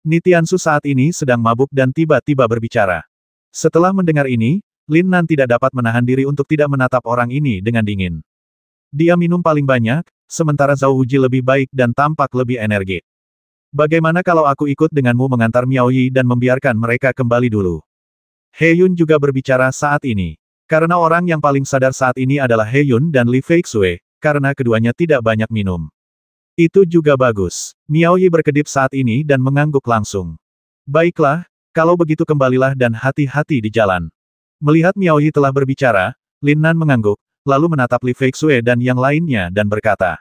Nitiansu saat ini sedang mabuk dan tiba-tiba berbicara. Setelah mendengar ini, Lin Nan tidak dapat menahan diri untuk tidak menatap orang ini dengan dingin. Dia minum paling banyak, sementara Zhao Wuji lebih baik dan tampak lebih energik. Bagaimana kalau aku ikut denganmu mengantar Miao Yi dan membiarkan mereka kembali dulu? He Yun juga berbicara saat ini. Karena orang yang paling sadar saat ini adalah He Yun dan Li Feixue, karena keduanya tidak banyak minum. Itu juga bagus. Miao Yi berkedip saat ini dan mengangguk langsung. Baiklah, kalau begitu kembalilah dan hati-hati di jalan. Melihat Miao Yi telah berbicara, Lin Nan mengangguk, lalu menatap Li Feixue dan yang lainnya dan berkata.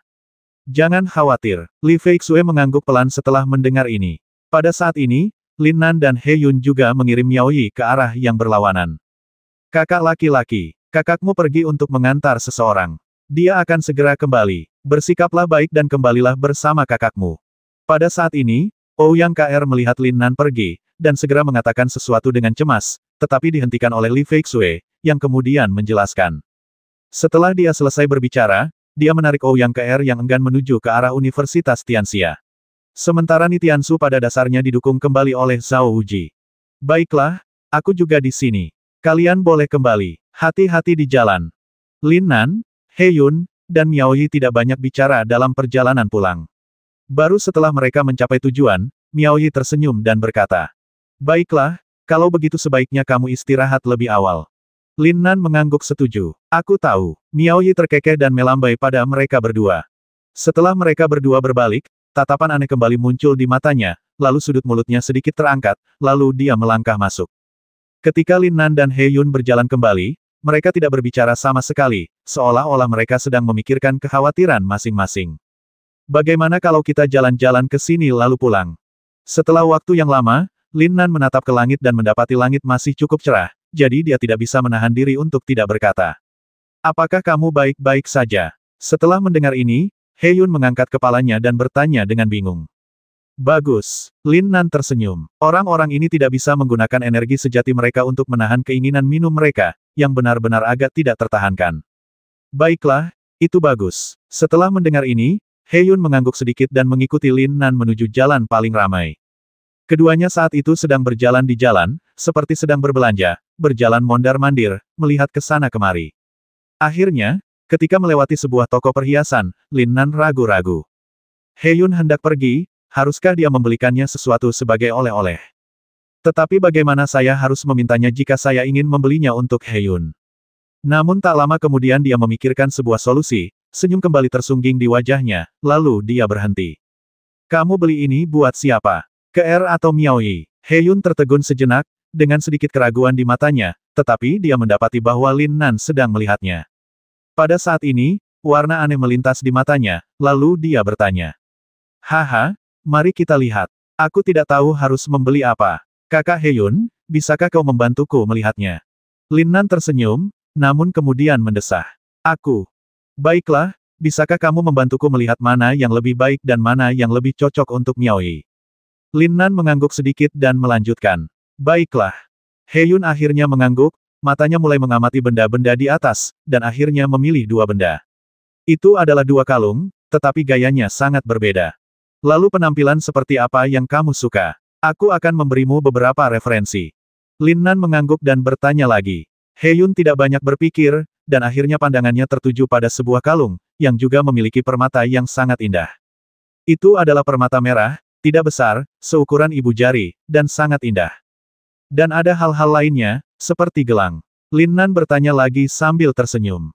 Jangan khawatir. Li Feixue mengangguk pelan setelah mendengar ini. Pada saat ini, Lin Nan dan He Yun juga mengirim Miao Yi ke arah yang berlawanan. Kakak laki-laki, kakakmu pergi untuk mengantar seseorang. Dia akan segera kembali. Bersikaplah baik dan kembalilah bersama kakakmu. Pada saat ini, Ouyang KR melihat Lin Nan pergi, dan segera mengatakan sesuatu dengan cemas, tetapi dihentikan oleh Li Feixue, yang kemudian menjelaskan. Setelah dia selesai berbicara, dia menarik Ouyang KR yang enggan menuju ke arah Universitas Tianxia. Sementara Nitiansu pada dasarnya didukung kembali oleh Zhao Wuji. Baiklah, aku juga di sini. Kalian boleh kembali. Hati-hati di jalan. Lin Nan, He Yun, dan Miao Yi tidak banyak bicara dalam perjalanan pulang. Baru setelah mereka mencapai tujuan, Miao Yi tersenyum dan berkata. Baiklah, kalau begitu sebaiknya kamu istirahat lebih awal. Lin Nan mengangguk setuju. Aku tahu. Miao Yi terkekeh dan melambai pada mereka berdua. Setelah mereka berdua berbalik, tatapan aneh kembali muncul di matanya, lalu sudut mulutnya sedikit terangkat, lalu dia melangkah masuk. Ketika Lin Nan dan He Yun berjalan kembali, mereka tidak berbicara sama sekali, seolah-olah mereka sedang memikirkan kekhawatiran masing-masing. Bagaimana kalau kita jalan-jalan ke sini lalu pulang? Setelah waktu yang lama, Lin Nan menatap ke langit dan mendapati langit masih cukup cerah, jadi dia tidak bisa menahan diri untuk tidak berkata. Apakah kamu baik-baik saja? Setelah mendengar ini, He Yun mengangkat kepalanya dan bertanya dengan bingung. Bagus. Lin Nan tersenyum. Orang-orang ini tidak bisa menggunakan energi sejati mereka untuk menahan keinginan minum mereka, yang benar-benar agak tidak tertahankan. Baiklah, itu bagus. Setelah mendengar ini, He Yun mengangguk sedikit dan mengikuti Lin Nan menuju jalan paling ramai. Keduanya saat itu sedang berjalan di jalan, seperti sedang berbelanja, berjalan mondar-mandir, melihat ke sana kemari. Akhirnya, ketika melewati sebuah toko perhiasan, Lin Nan ragu-ragu. He Yun hendak pergi, haruskah dia membelikannya sesuatu sebagai oleh-oleh? Tetapi bagaimana saya harus memintanya jika saya ingin membelinya untuk He Yun? Namun tak lama kemudian dia memikirkan sebuah solusi, senyum kembali tersungging di wajahnya, lalu dia berhenti. Kamu beli ini buat siapa? Ke Er atau Miaoyi? He Yun tertegun sejenak, dengan sedikit keraguan di matanya, tetapi dia mendapati bahwa Lin Nan sedang melihatnya. Pada saat ini, warna aneh melintas di matanya, lalu dia bertanya. Haha, mari kita lihat. Aku tidak tahu harus membeli apa. Kakak He Yun, bisakah kau membantuku melihatnya? Lin Nan tersenyum, namun kemudian mendesah. Aku. Baiklah, bisakah kamu membantuku melihat mana yang lebih baik dan mana yang lebih cocok untuk Miaoyi? Lin Nan mengangguk sedikit dan melanjutkan. Baiklah. He Yun akhirnya mengangguk, matanya mulai mengamati benda-benda di atas, dan akhirnya memilih dua benda. Itu adalah dua kalung, tetapi gayanya sangat berbeda. Lalu penampilan seperti apa yang kamu suka? Aku akan memberimu beberapa referensi. Lin Nan mengangguk dan bertanya lagi. He Yun tidak banyak berpikir, dan akhirnya pandangannya tertuju pada sebuah kalung, yang juga memiliki permata yang sangat indah. Itu adalah permata merah, tidak besar, seukuran ibu jari, dan sangat indah. Dan ada hal-hal lainnya, seperti gelang. Lin Nan bertanya lagi sambil tersenyum.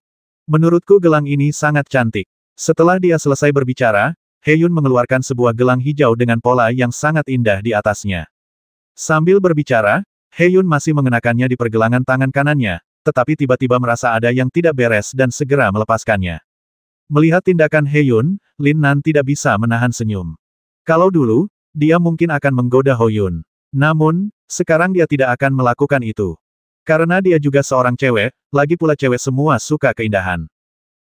Menurutku gelang ini sangat cantik. Setelah dia selesai berbicara, He Yun mengeluarkan sebuah gelang hijau dengan pola yang sangat indah di atasnya. Sambil berbicara, He Yun masih mengenakannya di pergelangan tangan kanannya, tetapi tiba-tiba merasa ada yang tidak beres dan segera melepaskannya. Melihat tindakan He Yun, Lin Nan tidak bisa menahan senyum. Kalau dulu, dia mungkin akan menggoda Ho Yun. Namun, sekarang dia tidak akan melakukan itu. Karena dia juga seorang cewek, lagi pula cewek semua suka keindahan.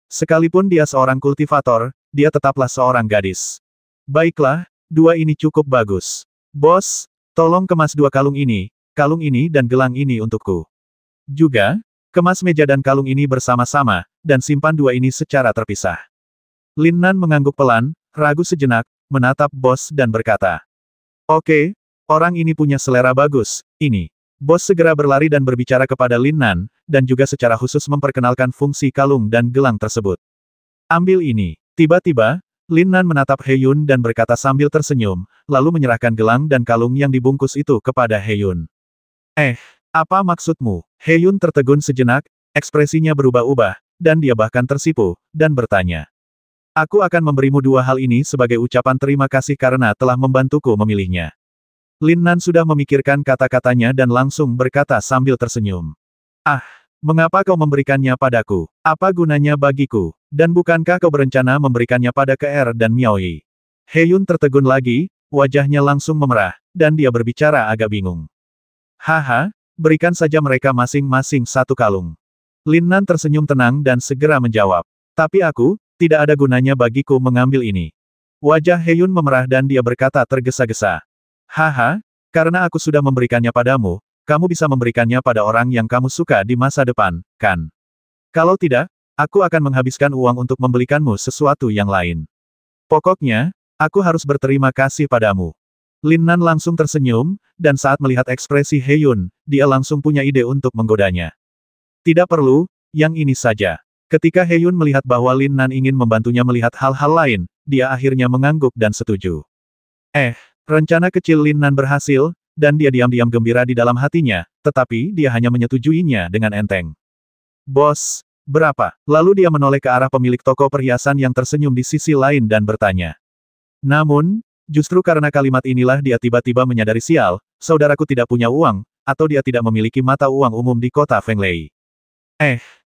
Sekalipun dia seorang kultivator, dia tetaplah seorang gadis. Baiklah, dua ini cukup bagus. Bos, tolong kemas dua kalung ini dan gelang ini untukku. Juga, kemas meja dan kalung ini bersama-sama, dan simpan dua ini secara terpisah. Lin Nan mengangguk pelan, ragu sejenak, menatap bos dan berkata. Oke, orang ini punya selera bagus, ini. Bos segera berlari dan berbicara kepada Lin Nan, dan juga secara khusus memperkenalkan fungsi kalung dan gelang tersebut. Ambil ini. Tiba-tiba, Lin Nan menatap He Yun dan berkata sambil tersenyum, lalu menyerahkan gelang dan kalung yang dibungkus itu kepada He Yun. Apa maksudmu? He Yun tertegun sejenak, ekspresinya berubah-ubah, dan dia bahkan tersipu, dan bertanya. Aku akan memberimu dua hal ini sebagai ucapan terima kasih karena telah membantuku memilihnya. Lin Nan sudah memikirkan kata-katanya dan langsung berkata sambil tersenyum. Mengapa kau memberikannya padaku? Apa gunanya bagiku? Dan bukankah kau berencana memberikannya pada Er dan Miaoyi? He Yun tertegun lagi, wajahnya langsung memerah, dan dia berbicara agak bingung. Haha, berikan saja mereka masing-masing satu kalung. Lin Nan tersenyum tenang dan segera menjawab. Tapi aku, tidak ada gunanya bagiku mengambil ini. Wajah He Yun memerah dan dia berkata tergesa-gesa. Haha, karena aku sudah memberikannya padamu, kamu bisa memberikannya pada orang yang kamu suka di masa depan, kan? Kalau tidak, aku akan menghabiskan uang untuk membelikanmu sesuatu yang lain. Pokoknya, aku harus berterima kasih padamu. Lin Nan langsung tersenyum, dan saat melihat ekspresi He Yun, dia langsung punya ide untuk menggodanya. Tidak perlu, yang ini saja. Ketika He Yun melihat bahwa Lin Nan ingin membantunya melihat hal-hal lain, dia akhirnya mengangguk dan setuju. Rencana kecil Lin Nan berhasil, dan dia diam-diam gembira di dalam hatinya, tetapi dia hanya menyetujuinya dengan enteng. Bos, berapa? Lalu dia menoleh ke arah pemilik toko perhiasan yang tersenyum di sisi lain dan bertanya. Namun, justru karena kalimat inilah dia tiba-tiba menyadari sial, saudaraku tidak punya uang, atau dia tidak memiliki mata uang umum di kota Fenglei.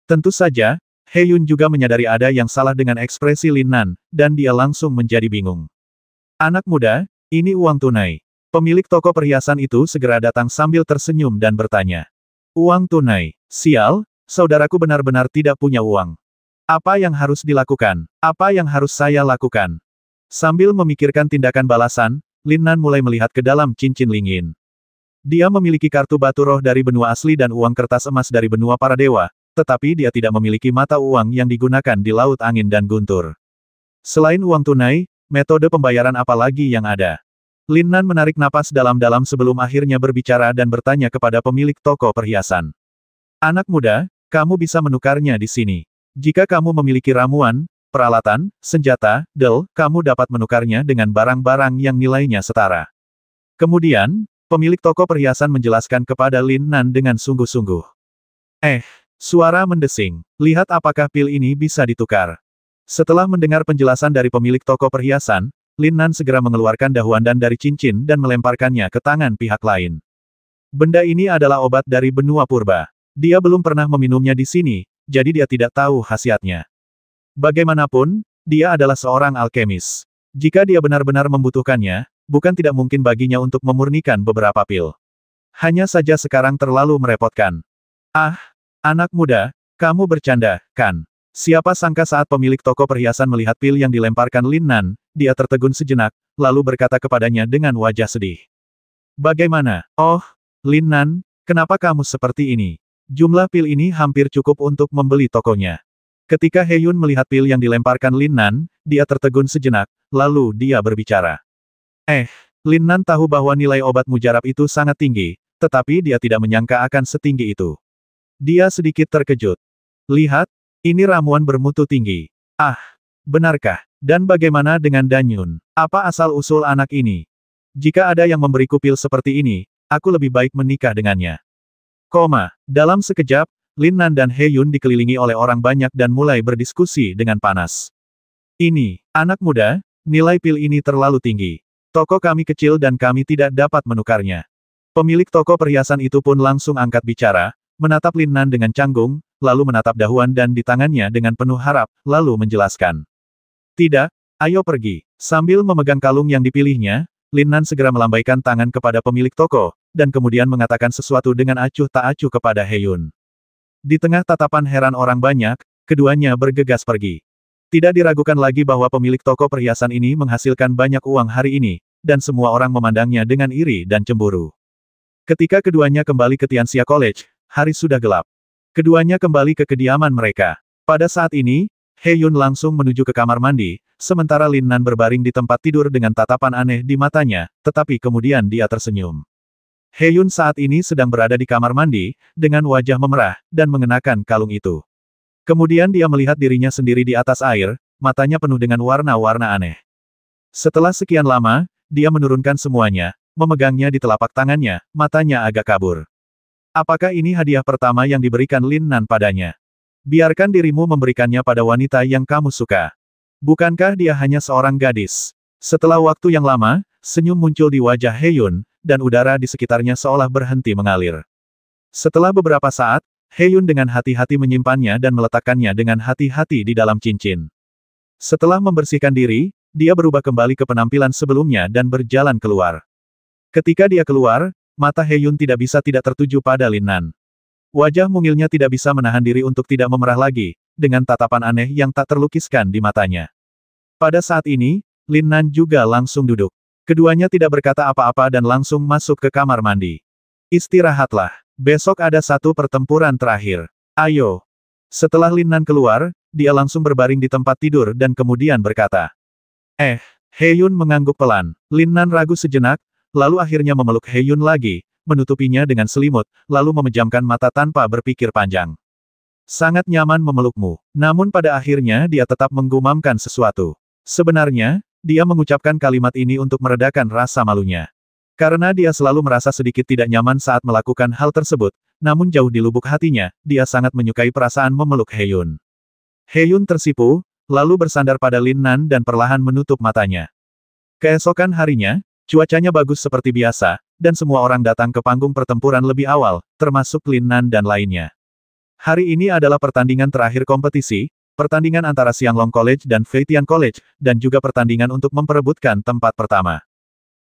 Tentu saja, He Yun juga menyadari ada yang salah dengan ekspresi Lin Nan, dan dia langsung menjadi bingung. Anak muda, ini uang tunai. Pemilik toko perhiasan itu segera datang sambil tersenyum dan bertanya. Uang tunai. Sial, saudaraku benar-benar tidak punya uang. Apa yang harus dilakukan? Apa yang harus saya lakukan? Sambil memikirkan tindakan balasan, Lin Nan mulai melihat ke dalam cincin lingin. Dia memiliki kartu batu roh dari benua asli dan uang kertas emas dari benua para dewa, tetapi dia tidak memiliki mata uang yang digunakan di Laut Angin dan Guntur. Selain uang tunai, metode pembayaran apa lagi yang ada? Lin Nan menarik napas dalam-dalam sebelum akhirnya berbicara dan bertanya kepada pemilik toko perhiasan. Anak muda, kamu bisa menukarnya di sini. Jika kamu memiliki ramuan, peralatan, senjata, kamu dapat menukarnya dengan barang-barang yang nilainya setara. Kemudian, pemilik toko perhiasan menjelaskan kepada Lin Nan dengan sungguh-sungguh. Suara mendesing. Lihat apakah pil ini bisa ditukar. Setelah mendengar penjelasan dari pemilik toko perhiasan, Lin Nan segera mengeluarkan dahuan dan dari cincin dan melemparkannya ke tangan pihak lain. Benda ini adalah obat dari benua purba. Dia belum pernah meminumnya di sini, jadi dia tidak tahu khasiatnya. Bagaimanapun, dia adalah seorang alkemis. Jika dia benar-benar membutuhkannya, bukan tidak mungkin baginya untuk memurnikan beberapa pil. Hanya saja sekarang terlalu merepotkan. Anak muda, kamu bercanda, kan? Siapa sangka saat pemilik toko perhiasan melihat pil yang dilemparkan Lin Nan, dia tertegun sejenak, lalu berkata kepadanya dengan wajah sedih. Bagaimana? Oh, Lin Nan, kenapa kamu seperti ini? Jumlah pil ini hampir cukup untuk membeli tokonya. Ketika He Yun melihat pil yang dilemparkan Lin Nan, dia tertegun sejenak, lalu dia berbicara. Lin Nan tahu bahwa nilai obat mujarab itu sangat tinggi, tetapi dia tidak menyangka akan setinggi itu. Dia sedikit terkejut. Lihat, ini ramuan bermutu tinggi. Benarkah? Dan bagaimana dengan Dan Yun? Apa asal-usul anak ini? Jika ada yang memberiku pil seperti ini, aku lebih baik menikah dengannya. Dalam sekejap, Lin Nan dan He Yun dikelilingi oleh orang banyak dan mulai berdiskusi dengan panas. Ini, anak muda, nilai pil ini terlalu tinggi. Toko kami kecil dan kami tidak dapat menukarnya. Pemilik toko perhiasan itu pun langsung angkat bicara, menatap Lin Nan dengan canggung, lalu menatap dahuan dan di tangannya dengan penuh harap, lalu menjelaskan. Tidak, ayo pergi. Sambil memegang kalung yang dipilihnya, Lin Nan segera melambaikan tangan kepada pemilik toko, dan kemudian mengatakan sesuatu dengan acuh tak acuh kepada He Yun. Di tengah tatapan heran orang banyak, keduanya bergegas pergi. Tidak diragukan lagi bahwa pemilik toko perhiasan ini menghasilkan banyak uang hari ini, dan semua orang memandangnya dengan iri dan cemburu. Ketika keduanya kembali ke Tianxia College, hari sudah gelap. Keduanya kembali ke kediaman mereka. Pada saat ini, He Yun langsung menuju ke kamar mandi, sementara Lin Nan berbaring di tempat tidur dengan tatapan aneh di matanya, tetapi kemudian dia tersenyum. He Yun saat ini sedang berada di kamar mandi, dengan wajah memerah, dan mengenakan kalung itu. Kemudian dia melihat dirinya sendiri di atas air, matanya penuh dengan warna-warna aneh. Setelah sekian lama, dia menurunkan semuanya, memegangnya di telapak tangannya, matanya agak kabur. Apakah ini hadiah pertama yang diberikan Lin Nan padanya? Biarkan dirimu memberikannya pada wanita yang kamu suka. Bukankah dia hanya seorang gadis? Setelah waktu yang lama, senyum muncul di wajah He Yun, dan udara di sekitarnya seolah berhenti mengalir. Setelah beberapa saat, He Yun dengan hati-hati menyimpannya dan meletakkannya dengan hati-hati di dalam cincin. Setelah membersihkan diri, dia berubah kembali ke penampilan sebelumnya dan berjalan keluar. Ketika dia keluar, mata He Yun tidak bisa tidak tertuju pada Lin Nan. Wajah mungilnya tidak bisa menahan diri untuk tidak memerah lagi, dengan tatapan aneh yang tak terlukiskan di matanya. Pada saat ini, Lin Nan juga langsung duduk. Keduanya tidak berkata apa-apa dan langsung masuk ke kamar mandi. Istirahatlah. Besok ada satu pertempuran terakhir. Ayo. Setelah Lin Nan keluar, dia langsung berbaring di tempat tidur dan kemudian berkata. He Yun mengangguk pelan. Lin Nan ragu sejenak, lalu akhirnya memeluk He Yun lagi, menutupinya dengan selimut, lalu memejamkan mata tanpa berpikir panjang. Sangat nyaman memelukmu. Namun pada akhirnya dia tetap menggumamkan sesuatu. Sebenarnya, dia mengucapkan kalimat ini untuk meredakan rasa malunya. Karena dia selalu merasa sedikit tidak nyaman saat melakukan hal tersebut, namun jauh di lubuk hatinya, dia sangat menyukai perasaan memeluk He Yun. He Yun tersipu, lalu bersandar pada Lin Nan dan perlahan menutup matanya. Keesokan harinya, cuacanya bagus seperti biasa, dan semua orang datang ke panggung pertempuran lebih awal, termasuk Lin Nan dan lainnya. Hari ini adalah pertandingan terakhir kompetisi, pertandingan antara Xianglong College dan Feitian College, dan juga pertandingan untuk memperebutkan tempat pertama.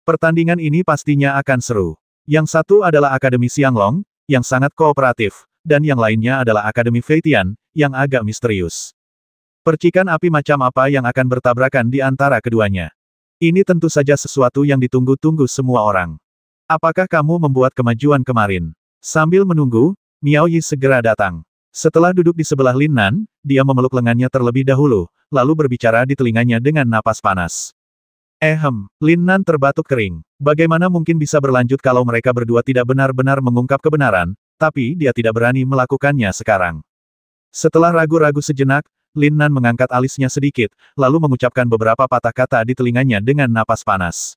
Pertandingan ini pastinya akan seru. Yang satu adalah Akademi Xianglong, yang sangat kooperatif, dan yang lainnya adalah Akademi Feitian, yang agak misterius. Percikan api macam apa yang akan bertabrakan di antara keduanya? Ini tentu saja sesuatu yang ditunggu-tunggu semua orang. Apakah kamu membuat kemajuan kemarin? Sambil menunggu, Miao Yi segera datang. Setelah duduk di sebelah Lin Nan, dia memeluk lengannya terlebih dahulu, lalu berbicara di telinganya dengan napas panas. Lin Nan terbatuk kering. Bagaimana mungkin bisa berlanjut kalau mereka berdua tidak benar-benar mengungkap kebenaran, tapi dia tidak berani melakukannya sekarang. Setelah ragu-ragu sejenak, Lin Nan mengangkat alisnya sedikit, lalu mengucapkan beberapa patah kata di telinganya dengan napas panas.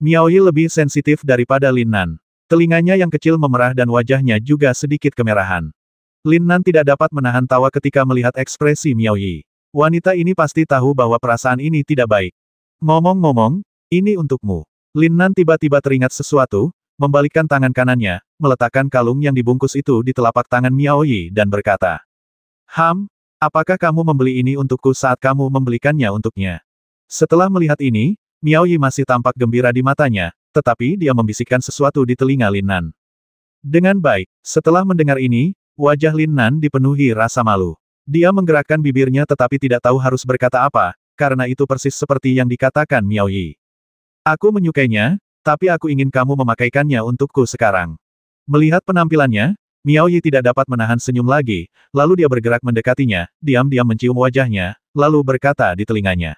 Miao Yi lebih sensitif daripada Lin Nan. Telinganya yang kecil memerah dan wajahnya juga sedikit kemerahan. Lin Nan tidak dapat menahan tawa ketika melihat ekspresi Miao Yi. Wanita ini pasti tahu bahwa perasaan ini tidak baik. Ngomong-ngomong, ini untukmu. Lin Nan tiba-tiba teringat sesuatu, membalikkan tangan kanannya, meletakkan kalung yang dibungkus itu di telapak tangan Miao Yi dan berkata, apakah kamu membeli ini untukku saat kamu membelikannya untuknya? Setelah melihat ini, Miao Yi masih tampak gembira di matanya, tetapi dia membisikkan sesuatu di telinga Lin Nan. Dengan baik, setelah mendengar ini, wajah Lin Nan dipenuhi rasa malu. Dia menggerakkan bibirnya tetapi tidak tahu harus berkata apa, karena itu persis seperti yang dikatakan Miao Yi. Aku menyukainya, tapi aku ingin kamu memakaikannya untukku sekarang. Melihat penampilannya, Miao Yi tidak dapat menahan senyum lagi, lalu dia bergerak mendekatinya, diam-diam mencium wajahnya, lalu berkata di telinganya.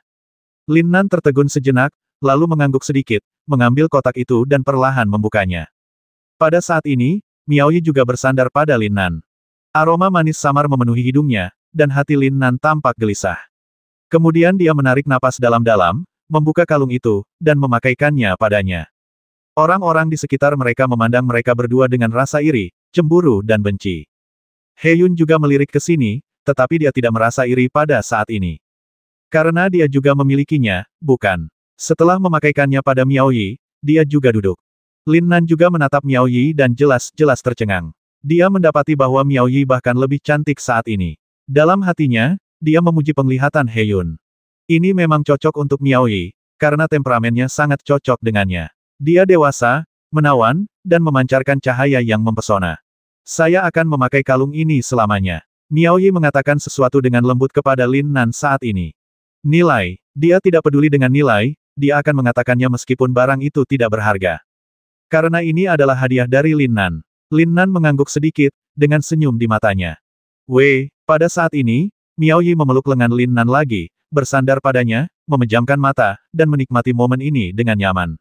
Lin Nan tertegun sejenak, lalu mengangguk sedikit, mengambil kotak itu dan perlahan membukanya. Pada saat ini, Miao Yi juga bersandar pada Lin Nan. Aroma manis samar memenuhi hidungnya, dan hati Lin Nan tampak gelisah. Kemudian dia menarik napas dalam-dalam, membuka kalung itu, dan memakaikannya padanya. Orang-orang di sekitar mereka memandang mereka berdua dengan rasa iri, cemburu dan benci. He Yun juga melirik ke sini, tetapi dia tidak merasa iri pada saat ini. Karena dia juga memilikinya, bukan? Setelah memakaikannya pada Miao Yi, dia juga duduk. Lin Nan juga menatap Miao Yi dan jelas-jelas tercengang. Dia mendapati bahwa Miao Yi bahkan lebih cantik saat ini. Dalam hatinya, dia memuji penglihatan He Yun. Ini memang cocok untuk Miao Yi, karena temperamennya sangat cocok dengannya. Dia dewasa, menawan, dan memancarkan cahaya yang mempesona. Saya akan memakai kalung ini selamanya. Miao Yi mengatakan sesuatu dengan lembut kepada Lin Nan saat ini. Nilai, dia tidak peduli dengan nilai, dia akan mengatakannya meskipun barang itu tidak berharga. Karena ini adalah hadiah dari Lin Nan. Lin Nan mengangguk sedikit, dengan senyum di matanya. Pada saat ini, Miao Yi memeluk lengan Lin Nan lagi, bersandar padanya, memejamkan mata, dan menikmati momen ini dengan nyaman.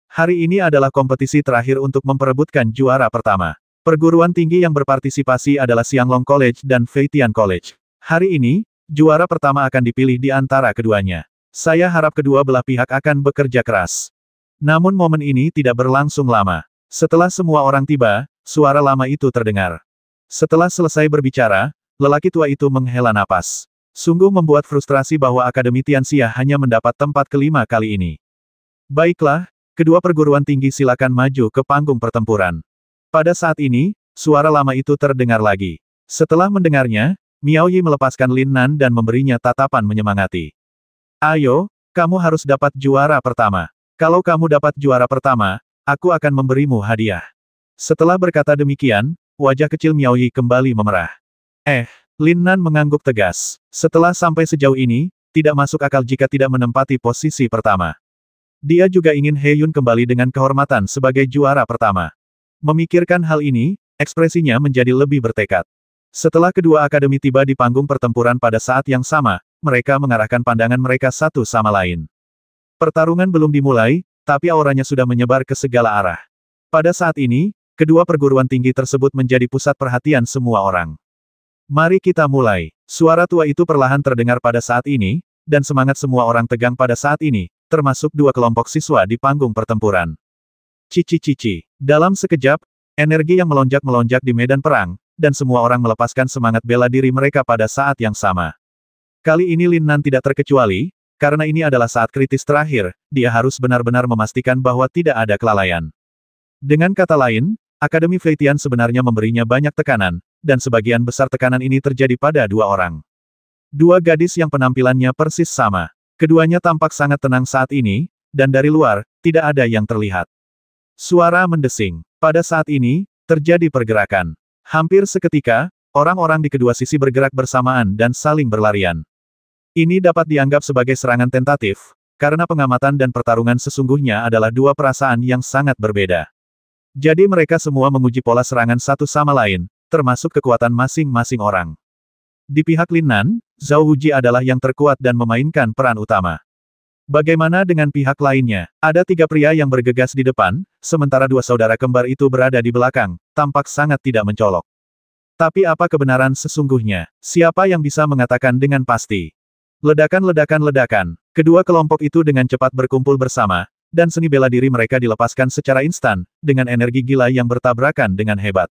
Hari ini adalah kompetisi terakhir untuk memperebutkan juara pertama. Perguruan tinggi yang berpartisipasi adalah Xianglong College dan Feitian College. Hari ini, juara pertama akan dipilih di antara keduanya. Saya harap kedua belah pihak akan bekerja keras. Namun momen ini tidak berlangsung lama. Setelah semua orang tiba, suara lama itu terdengar. Setelah selesai berbicara, lelaki tua itu menghela napas. Sungguh membuat frustrasi bahwa Akademi Tianxia hanya mendapat tempat kelima kali ini. Baiklah, kedua perguruan tinggi silakan maju ke panggung pertempuran. Pada saat ini, suara lama itu terdengar lagi. Setelah mendengarnya, Miao Yi melepaskan Lin Nan dan memberinya tatapan menyemangati. Ayo, kamu harus dapat juara pertama. Kalau kamu dapat juara pertama, aku akan memberimu hadiah. Setelah berkata demikian, wajah kecil Miao Yi kembali memerah. Lin Nan mengangguk tegas. Setelah sampai sejauh ini, tidak masuk akal jika tidak menempati posisi pertama. Dia juga ingin He Yun kembali dengan kehormatan sebagai juara pertama. Memikirkan hal ini, ekspresinya menjadi lebih bertekad. Setelah kedua akademi tiba di panggung pertempuran pada saat yang sama, mereka mengarahkan pandangan mereka satu sama lain. Pertarungan belum dimulai, tapi auranya sudah menyebar ke segala arah. Pada saat ini, kedua perguruan tinggi tersebut menjadi pusat perhatian semua orang. Mari kita mulai. Suara tua itu perlahan terdengar pada saat ini, dan semangat semua orang tegang pada saat ini, termasuk dua kelompok siswa di panggung pertempuran. Cici-cici. Dalam sekejap, energi yang melonjak-melonjak di medan perang, dan semua orang melepaskan semangat bela diri mereka pada saat yang sama. Kali ini Lin Nan tidak terkecuali, karena ini adalah saat kritis terakhir, dia harus benar-benar memastikan bahwa tidak ada kelalaian. Dengan kata lain, Akademi Feitian sebenarnya memberinya banyak tekanan, dan sebagian besar tekanan ini terjadi pada dua orang. Dua gadis yang penampilannya persis sama. Keduanya tampak sangat tenang saat ini, dan dari luar, tidak ada yang terlihat. Suara mendesing. Pada saat ini, Terjadi pergerakan. Hampir seketika, orang-orang di kedua sisi bergerak bersamaan dan saling berlarian. Ini dapat dianggap sebagai serangan tentatif, karena pengamatan dan pertarungan sesungguhnya adalah dua perasaan yang sangat berbeda. Jadi mereka semua menguji pola serangan satu sama lain, termasuk kekuatan masing-masing orang. Di pihak Lin Nan, Zhao Wuji adalah yang terkuat dan memainkan peran utama. Bagaimana dengan pihak lainnya? Ada 3 pria yang bergegas di depan, sementara 2 saudara kembar itu berada di belakang, tampak sangat tidak mencolok. Tapi apa kebenaran sesungguhnya? Siapa yang bisa mengatakan dengan pasti? Ledakan. Kedua kelompok itu dengan cepat berkumpul bersama, dan seni bela diri mereka dilepaskan secara instan, dengan energi gila yang bertabrakan dengan hebat.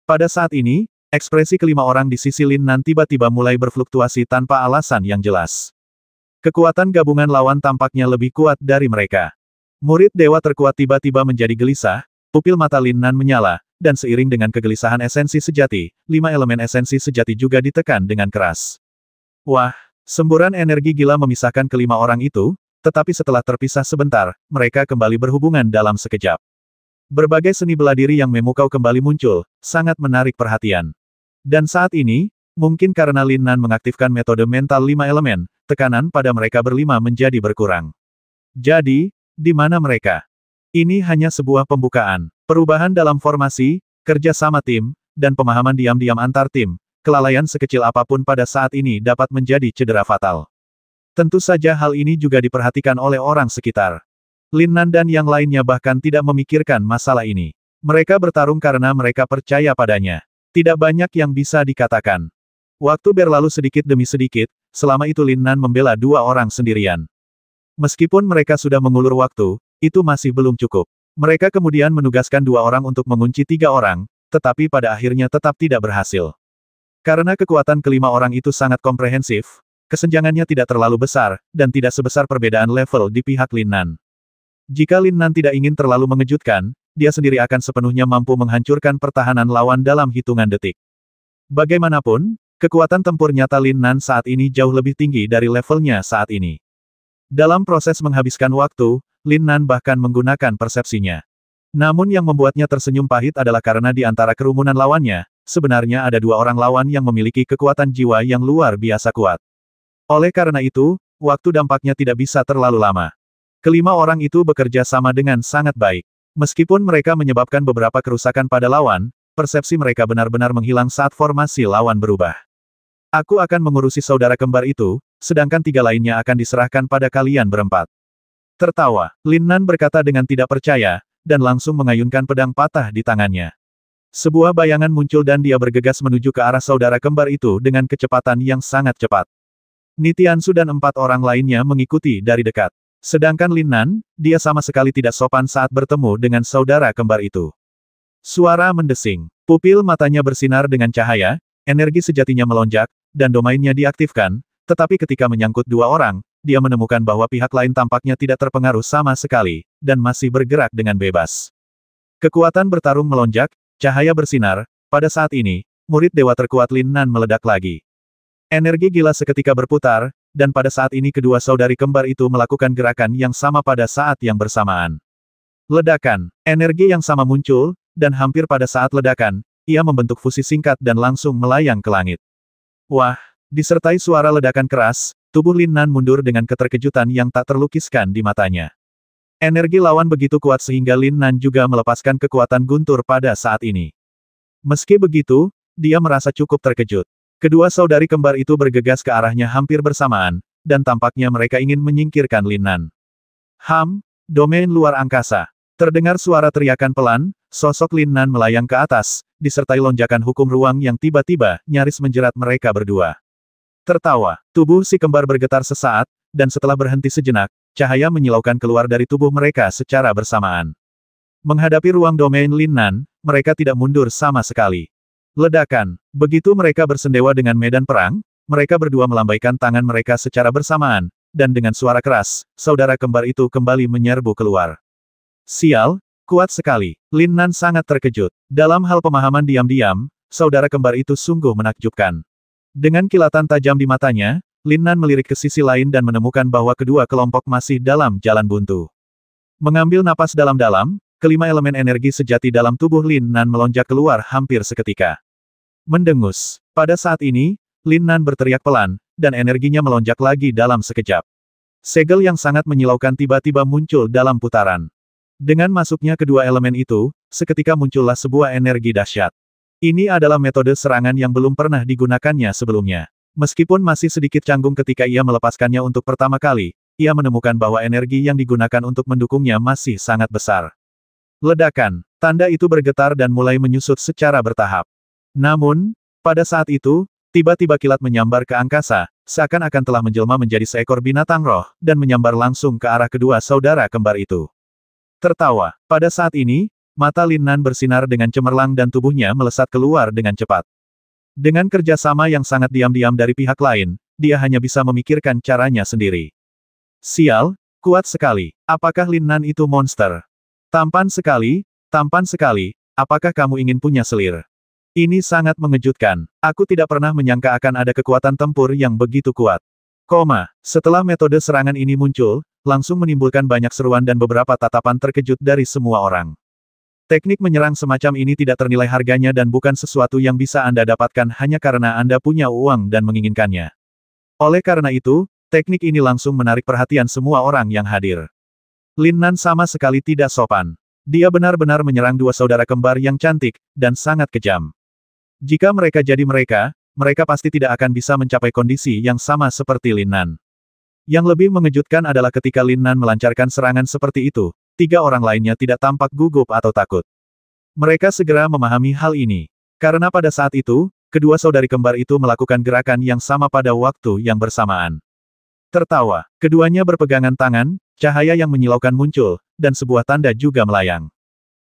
Pada saat ini, ekspresi kelima orang di sisi Lin Nan tiba-tiba mulai berfluktuasi tanpa alasan yang jelas. Kekuatan gabungan lawan tampaknya lebih kuat dari mereka. Murid dewa terkuat tiba-tiba menjadi gelisah, pupil mata Lin Nan menyala, dan seiring dengan kegelisahan esensi sejati, 5 elemen esensi sejati juga ditekan dengan keras. Wah, semburan energi gila memisahkan kelima orang itu, tetapi setelah terpisah sebentar, mereka kembali berhubungan dalam sekejap. Berbagai seni bela diri yang memukau kembali muncul, sangat menarik perhatian. Dan saat ini, mungkin karena Lin Nan mengaktifkan metode mental 5 elemen, tekanan pada mereka berlima menjadi berkurang. Jadi, di mana mereka? Ini hanya sebuah pembukaan. Perubahan dalam formasi, kerja sama tim, dan pemahaman diam-diam antar tim, kelalaian sekecil apapun pada saat ini dapat menjadi cedera fatal. Tentu saja hal ini juga diperhatikan oleh orang sekitar. Lin Nan dan yang lainnya bahkan tidak memikirkan masalah ini. Mereka bertarung karena mereka percaya padanya. Tidak banyak yang bisa dikatakan. Waktu berlalu sedikit demi sedikit, selama itu Lin Nan membela 2 orang sendirian. Meskipun mereka sudah mengulur waktu, itu masih belum cukup. Mereka kemudian menugaskan 2 orang untuk mengunci 3 orang, tetapi pada akhirnya tetap tidak berhasil. Karena kekuatan kelima orang itu sangat komprehensif, kesenjangannya tidak terlalu besar, dan tidak sebesar perbedaan level di pihak Lin Nan. Jika Lin Nan tidak ingin terlalu mengejutkan, dia sendiri akan sepenuhnya mampu menghancurkan pertahanan lawan dalam hitungan detik. Bagaimanapun, kekuatan tempur nyata Lin Nan saat ini jauh lebih tinggi dari levelnya saat ini. Dalam proses menghabiskan waktu, Lin Nan bahkan menggunakan persepsinya. Namun yang membuatnya tersenyum pahit adalah karena di antara kerumunan lawannya, sebenarnya ada 2 orang lawan yang memiliki kekuatan jiwa yang luar biasa kuat. Oleh karena itu, waktu dampaknya tidak bisa terlalu lama. Kelima orang itu bekerja sama dengan sangat baik. Meskipun mereka menyebabkan beberapa kerusakan pada lawan, persepsi mereka benar-benar menghilang saat formasi lawan berubah. Aku akan mengurusi saudara kembar itu, sedangkan 3 lainnya akan diserahkan pada kalian berempat. Tertawa, Lin Nan berkata dengan tidak percaya, dan langsung mengayunkan pedang patah di tangannya. Sebuah bayangan muncul dan dia bergegas menuju ke arah saudara kembar itu dengan kecepatan yang sangat cepat. Nitiansu dan 4 orang lainnya mengikuti dari dekat. Sedangkan Lin Nan, dia sama sekali tidak sopan saat bertemu dengan saudara kembar itu. Suara mendesing. Pupil matanya bersinar dengan cahaya, energi sejatinya melonjak, dan domainnya diaktifkan, tetapi ketika menyangkut 2 orang, dia menemukan bahwa pihak lain tampaknya tidak terpengaruh sama sekali, dan masih bergerak dengan bebas. Kekuatan bertarung melonjak, cahaya bersinar, pada saat ini, murid dewa terkuat Lin Nan meledak lagi. Energi gila seketika berputar, dan pada saat ini kedua saudari kembar itu melakukan gerakan yang sama pada saat yang bersamaan. Ledakan, energi yang sama muncul, dan hampir pada saat ledakan, ia membentuk fusi singkat dan langsung melayang ke langit. Wah, disertai suara ledakan keras, tubuh Lin Nan mundur dengan keterkejutan yang tak terlukiskan di matanya. Energi lawan begitu kuat sehingga Lin Nan juga melepaskan kekuatan guntur pada saat ini. Meski begitu, dia merasa cukup terkejut. Kedua saudari kembar itu bergegas ke arahnya hampir bersamaan, dan tampaknya mereka ingin menyingkirkan Lin Nan. Domain luar angkasa. Terdengar suara teriakan pelan, sosok Lin Nan melayang ke atas, disertai lonjakan hukum ruang yang tiba-tiba, nyaris menjerat mereka berdua. Tertawa, tubuh si kembar bergetar sesaat, dan setelah berhenti sejenak, cahaya menyilaukan keluar dari tubuh mereka secara bersamaan. Menghadapi ruang domain Lin Nan, mereka tidak mundur sama sekali. Ledakan. Begitu mereka bersendewa dengan medan perang, mereka berdua melambaikan tangan mereka secara bersamaan, dan dengan suara keras, saudara kembar itu kembali menyerbu keluar. Sial, kuat sekali. Lin Nan sangat terkejut. Dalam hal pemahaman diam-diam, saudara kembar itu sungguh menakjubkan. Dengan kilatan tajam di matanya, Lin Nan melirik ke sisi lain dan menemukan bahwa kedua kelompok masih dalam jalan buntu. Mengambil napas dalam-dalam, kelima elemen energi sejati dalam tubuh Lin Nan melonjak keluar hampir seketika. Mendengus. Pada saat ini, Lin Nan berteriak pelan, dan energinya melonjak lagi dalam sekejap. Segel yang sangat menyilaukan tiba-tiba muncul dalam putaran. Dengan masuknya kedua elemen itu, seketika muncullah sebuah energi dahsyat. Ini adalah metode serangan yang belum pernah digunakannya sebelumnya. Meskipun masih sedikit canggung ketika ia melepaskannya untuk pertama kali, ia menemukan bahwa energi yang digunakan untuk mendukungnya masih sangat besar. Ledakan. Tanda itu bergetar dan mulai menyusut secara bertahap. Namun, pada saat itu, tiba-tiba kilat menyambar ke angkasa, seakan-akan telah menjelma menjadi seekor binatang roh, dan menyambar langsung ke arah kedua saudara kembar itu. Tertawa. Pada saat ini, mata Lin Nan bersinar dengan cemerlang dan tubuhnya melesat keluar dengan cepat. Dengan kerjasama yang sangat diam-diam dari pihak lain, dia hanya bisa memikirkan caranya sendiri. Sial, kuat sekali. Apakah Lin Nan itu monster? Tampan sekali, apakah kamu ingin punya selir? Ini sangat mengejutkan. Aku tidak pernah menyangka akan ada kekuatan tempur yang begitu kuat. Setelah metode serangan ini muncul, langsung menimbulkan banyak seruan dan beberapa tatapan terkejut dari semua orang. Teknik menyerang semacam ini tidak ternilai harganya dan bukan sesuatu yang bisa Anda dapatkan hanya karena Anda punya uang dan menginginkannya. Oleh karena itu, teknik ini langsung menarik perhatian semua orang yang hadir. Lin Nan sama sekali tidak sopan. Dia benar-benar menyerang dua saudara kembar yang cantik, dan sangat kejam. Jika mereka jadi mereka, mereka pasti tidak akan bisa mencapai kondisi yang sama seperti Lin Nan. Yang lebih mengejutkan adalah ketika Lin Nan melancarkan serangan seperti itu, tiga orang lainnya tidak tampak gugup atau takut. Mereka segera memahami hal ini. Karena pada saat itu, kedua saudari kembar itu melakukan gerakan yang sama pada waktu yang bersamaan. Tertawa. Keduanya berpegangan tangan, cahaya yang menyilaukan muncul, dan sebuah tanda juga melayang.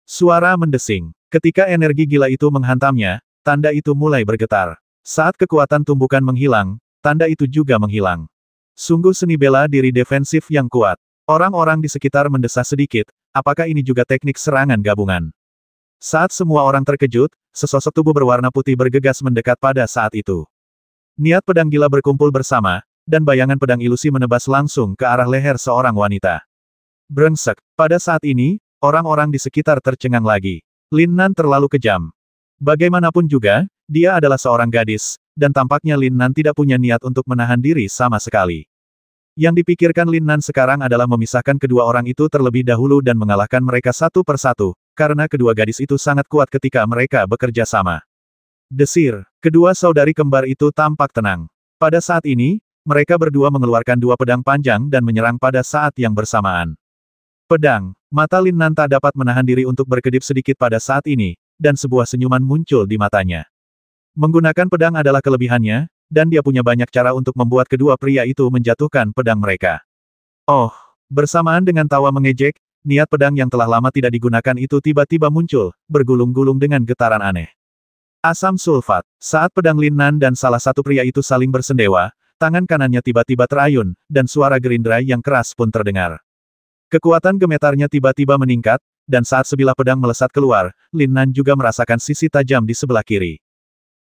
Suara mendesing. Ketika energi gila itu menghantamnya, tanda itu mulai bergetar. Saat kekuatan tumbukan menghilang, tanda itu juga menghilang. Sungguh seni bela diri defensif yang kuat. Orang-orang di sekitar mendesah sedikit, apakah ini juga teknik serangan gabungan? Saat semua orang terkejut, sesosok tubuh berwarna putih bergegas mendekat pada saat itu. Niat pedang gila berkumpul bersama, dan bayangan pedang ilusi menebas langsung ke arah leher seorang wanita. Brengsek. Pada saat ini, orang-orang di sekitar tercengang lagi. Lin Nan terlalu kejam. Bagaimanapun juga, dia adalah seorang gadis, dan tampaknya Lin Nan tidak punya niat untuk menahan diri sama sekali. Yang dipikirkan Lin Nan sekarang adalah memisahkan kedua orang itu terlebih dahulu dan mengalahkan mereka satu persatu, karena kedua gadis itu sangat kuat ketika mereka bekerja sama. Desir. Kedua saudari kembar itu tampak tenang. Pada saat ini, mereka berdua mengeluarkan dua pedang panjang dan menyerang pada saat yang bersamaan. Pedang. Mata Lin Nan tak dapat menahan diri untuk berkedip sedikit pada saat ini, dan sebuah senyuman muncul di matanya. Menggunakan pedang adalah kelebihannya, dan dia punya banyak cara untuk membuat kedua pria itu menjatuhkan pedang mereka. Oh, bersamaan dengan tawa mengejek, niat pedang yang telah lama tidak digunakan itu tiba-tiba muncul, bergulung-gulung dengan getaran aneh. Asam sulfat. Saat pedang Lin Nan dan salah satu pria itu saling bersendewa, tangan kanannya tiba-tiba terayun, dan suara gerindrai yang keras pun terdengar. Kekuatan gemetarnya tiba-tiba meningkat, dan saat sebilah pedang melesat keluar, Lin Nan juga merasakan sisi tajam di sebelah kiri.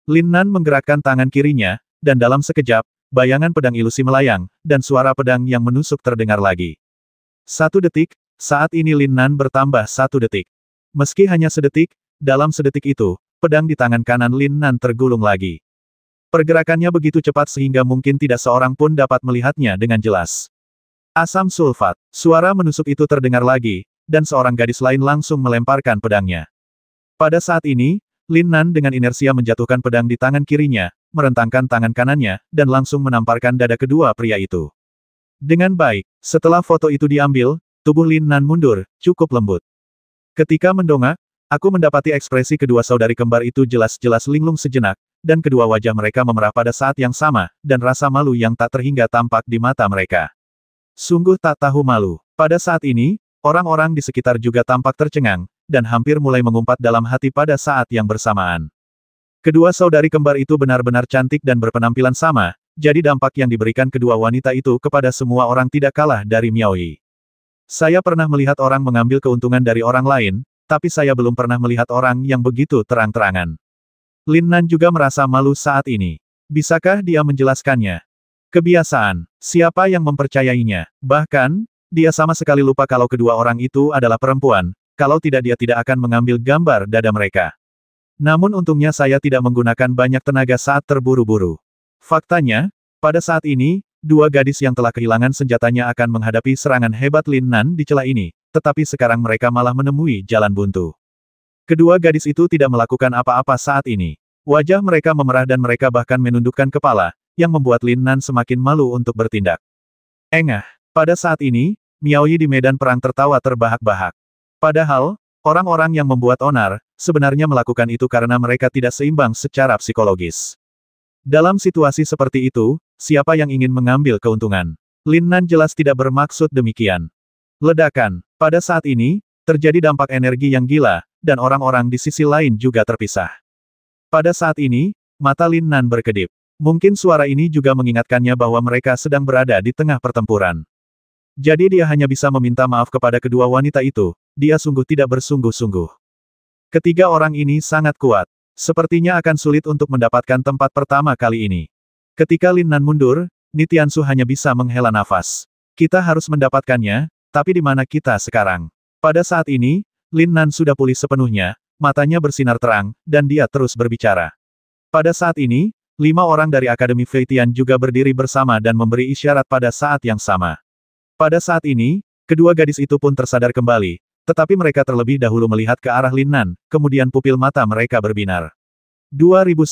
Lin Nan menggerakkan tangan kirinya, dan dalam sekejap, bayangan pedang ilusi melayang, dan suara pedang yang menusuk terdengar lagi. 1 detik, saat ini Lin Nan bertambah 1 detik. Meski hanya sedetik, dalam sedetik itu, pedang di tangan kanan Lin Nan tergulung lagi. Pergerakannya begitu cepat sehingga mungkin tidak seorang pun dapat melihatnya dengan jelas. Asam sulfat. Suara menusuk itu terdengar lagi, dan seorang gadis lain langsung melemparkan pedangnya. Pada saat ini, Lin Nan dengan inersia menjatuhkan pedang di tangan kirinya, merentangkan tangan kanannya, dan langsung menamparkan dada kedua pria itu. Dengan baik, setelah foto itu diambil, tubuh Lin Nan mundur, cukup lembut. Ketika mendongak, aku mendapati ekspresi kedua saudari kembar itu jelas-jelas linglung sejenak, dan kedua wajah mereka memerah pada saat yang sama, dan rasa malu yang tak terhingga tampak di mata mereka. Sungguh tak tahu malu. Pada saat ini, orang-orang di sekitar juga tampak tercengang, dan hampir mulai mengumpat dalam hati pada saat yang bersamaan. Kedua saudari kembar itu benar-benar cantik dan berpenampilan sama, jadi dampak yang diberikan kedua wanita itu kepada semua orang tidak kalah dari Miaoyi. Saya pernah melihat orang mengambil keuntungan dari orang lain, tapi saya belum pernah melihat orang yang begitu terang-terangan. Lin Nan juga merasa malu saat ini. Bisakah dia menjelaskannya? Kebiasaan. Siapa yang mempercayainya? Bahkan, dia sama sekali lupa kalau kedua orang itu adalah perempuan, kalau tidak dia tidak akan mengambil gambar dada mereka. Namun untungnya saya tidak menggunakan banyak tenaga saat terburu-buru. Faktanya, pada saat ini, dua gadis yang telah kehilangan senjatanya akan menghadapi serangan hebat Lin Nan di celah ini, tetapi sekarang mereka malah menemui jalan buntu. Kedua gadis itu tidak melakukan apa-apa saat ini. Wajah mereka memerah dan mereka bahkan menundukkan kepala, yang membuat Lin Nan semakin malu untuk bertindak. Engah. Pada saat ini, Miao Yi di medan perang tertawa terbahak-bahak. Padahal, orang-orang yang membuat onar, sebenarnya melakukan itu karena mereka tidak seimbang secara psikologis. Dalam situasi seperti itu, siapa yang ingin mengambil keuntungan? Lin Nan jelas tidak bermaksud demikian. Ledakan. Pada saat ini, terjadi dampak energi yang gila, dan orang-orang di sisi lain juga terpisah. Pada saat ini, mata Lin Nan berkedip. Mungkin suara ini juga mengingatkannya bahwa mereka sedang berada di tengah pertempuran. Jadi dia hanya bisa meminta maaf kepada kedua wanita itu, dia sungguh tidak bersungguh-sungguh. Ketiga orang ini sangat kuat. Sepertinya akan sulit untuk mendapatkan tempat pertama kali ini. Ketika Lin Nan mundur, Nitiansu hanya bisa menghela nafas. Kita harus mendapatkannya, tapi di mana kita sekarang? Pada saat ini, Lin Nan sudah pulih sepenuhnya, matanya bersinar terang, dan dia terus berbicara. Pada saat ini, 5 orang dari Akademi Feitian juga berdiri bersama dan memberi isyarat pada saat yang sama. Pada saat ini, kedua gadis itu pun tersadar kembali, tetapi mereka terlebih dahulu melihat ke arah Lin Nan, kemudian pupil mata mereka berbinar. 2010